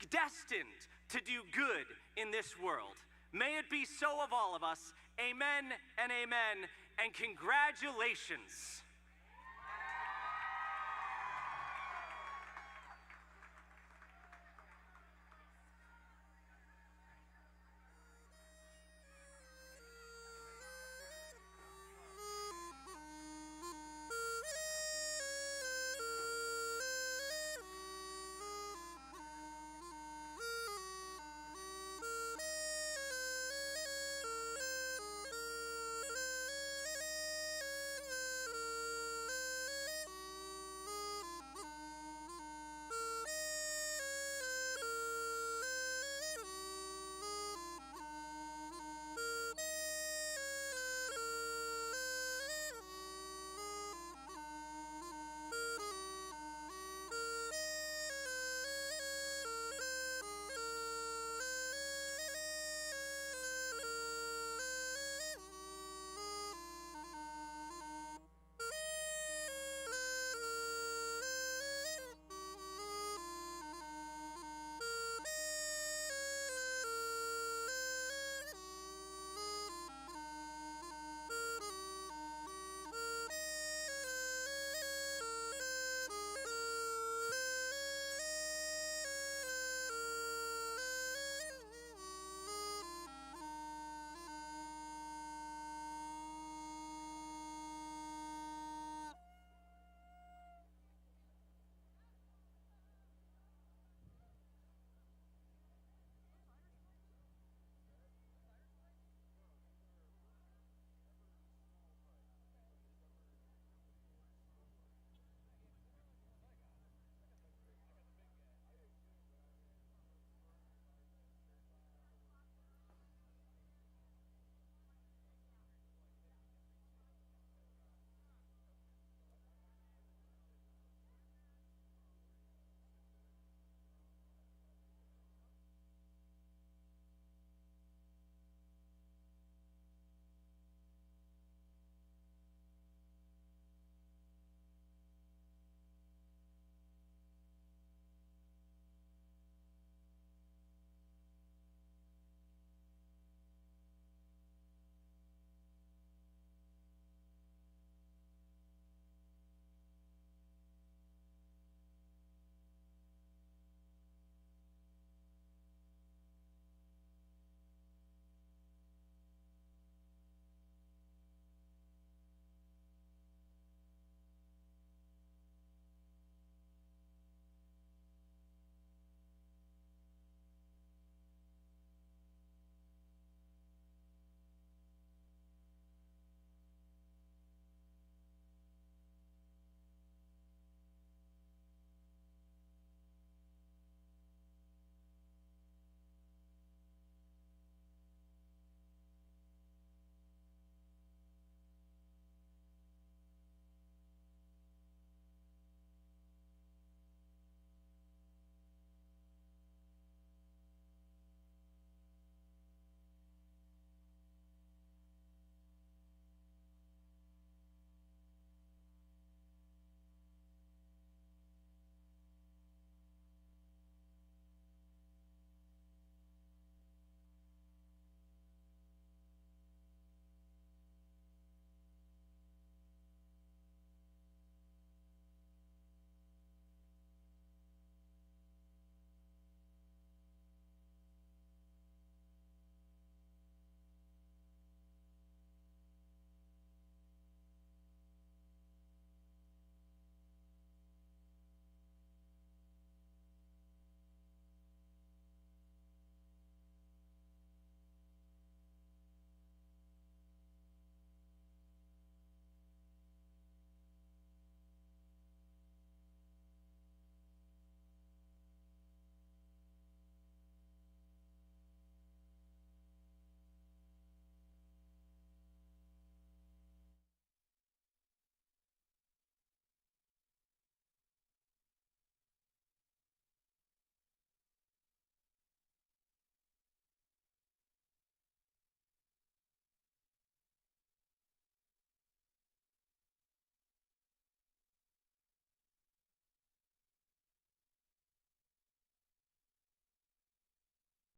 destined to do good in this world. May it be so of all of us. Amen and amen, and congratulations.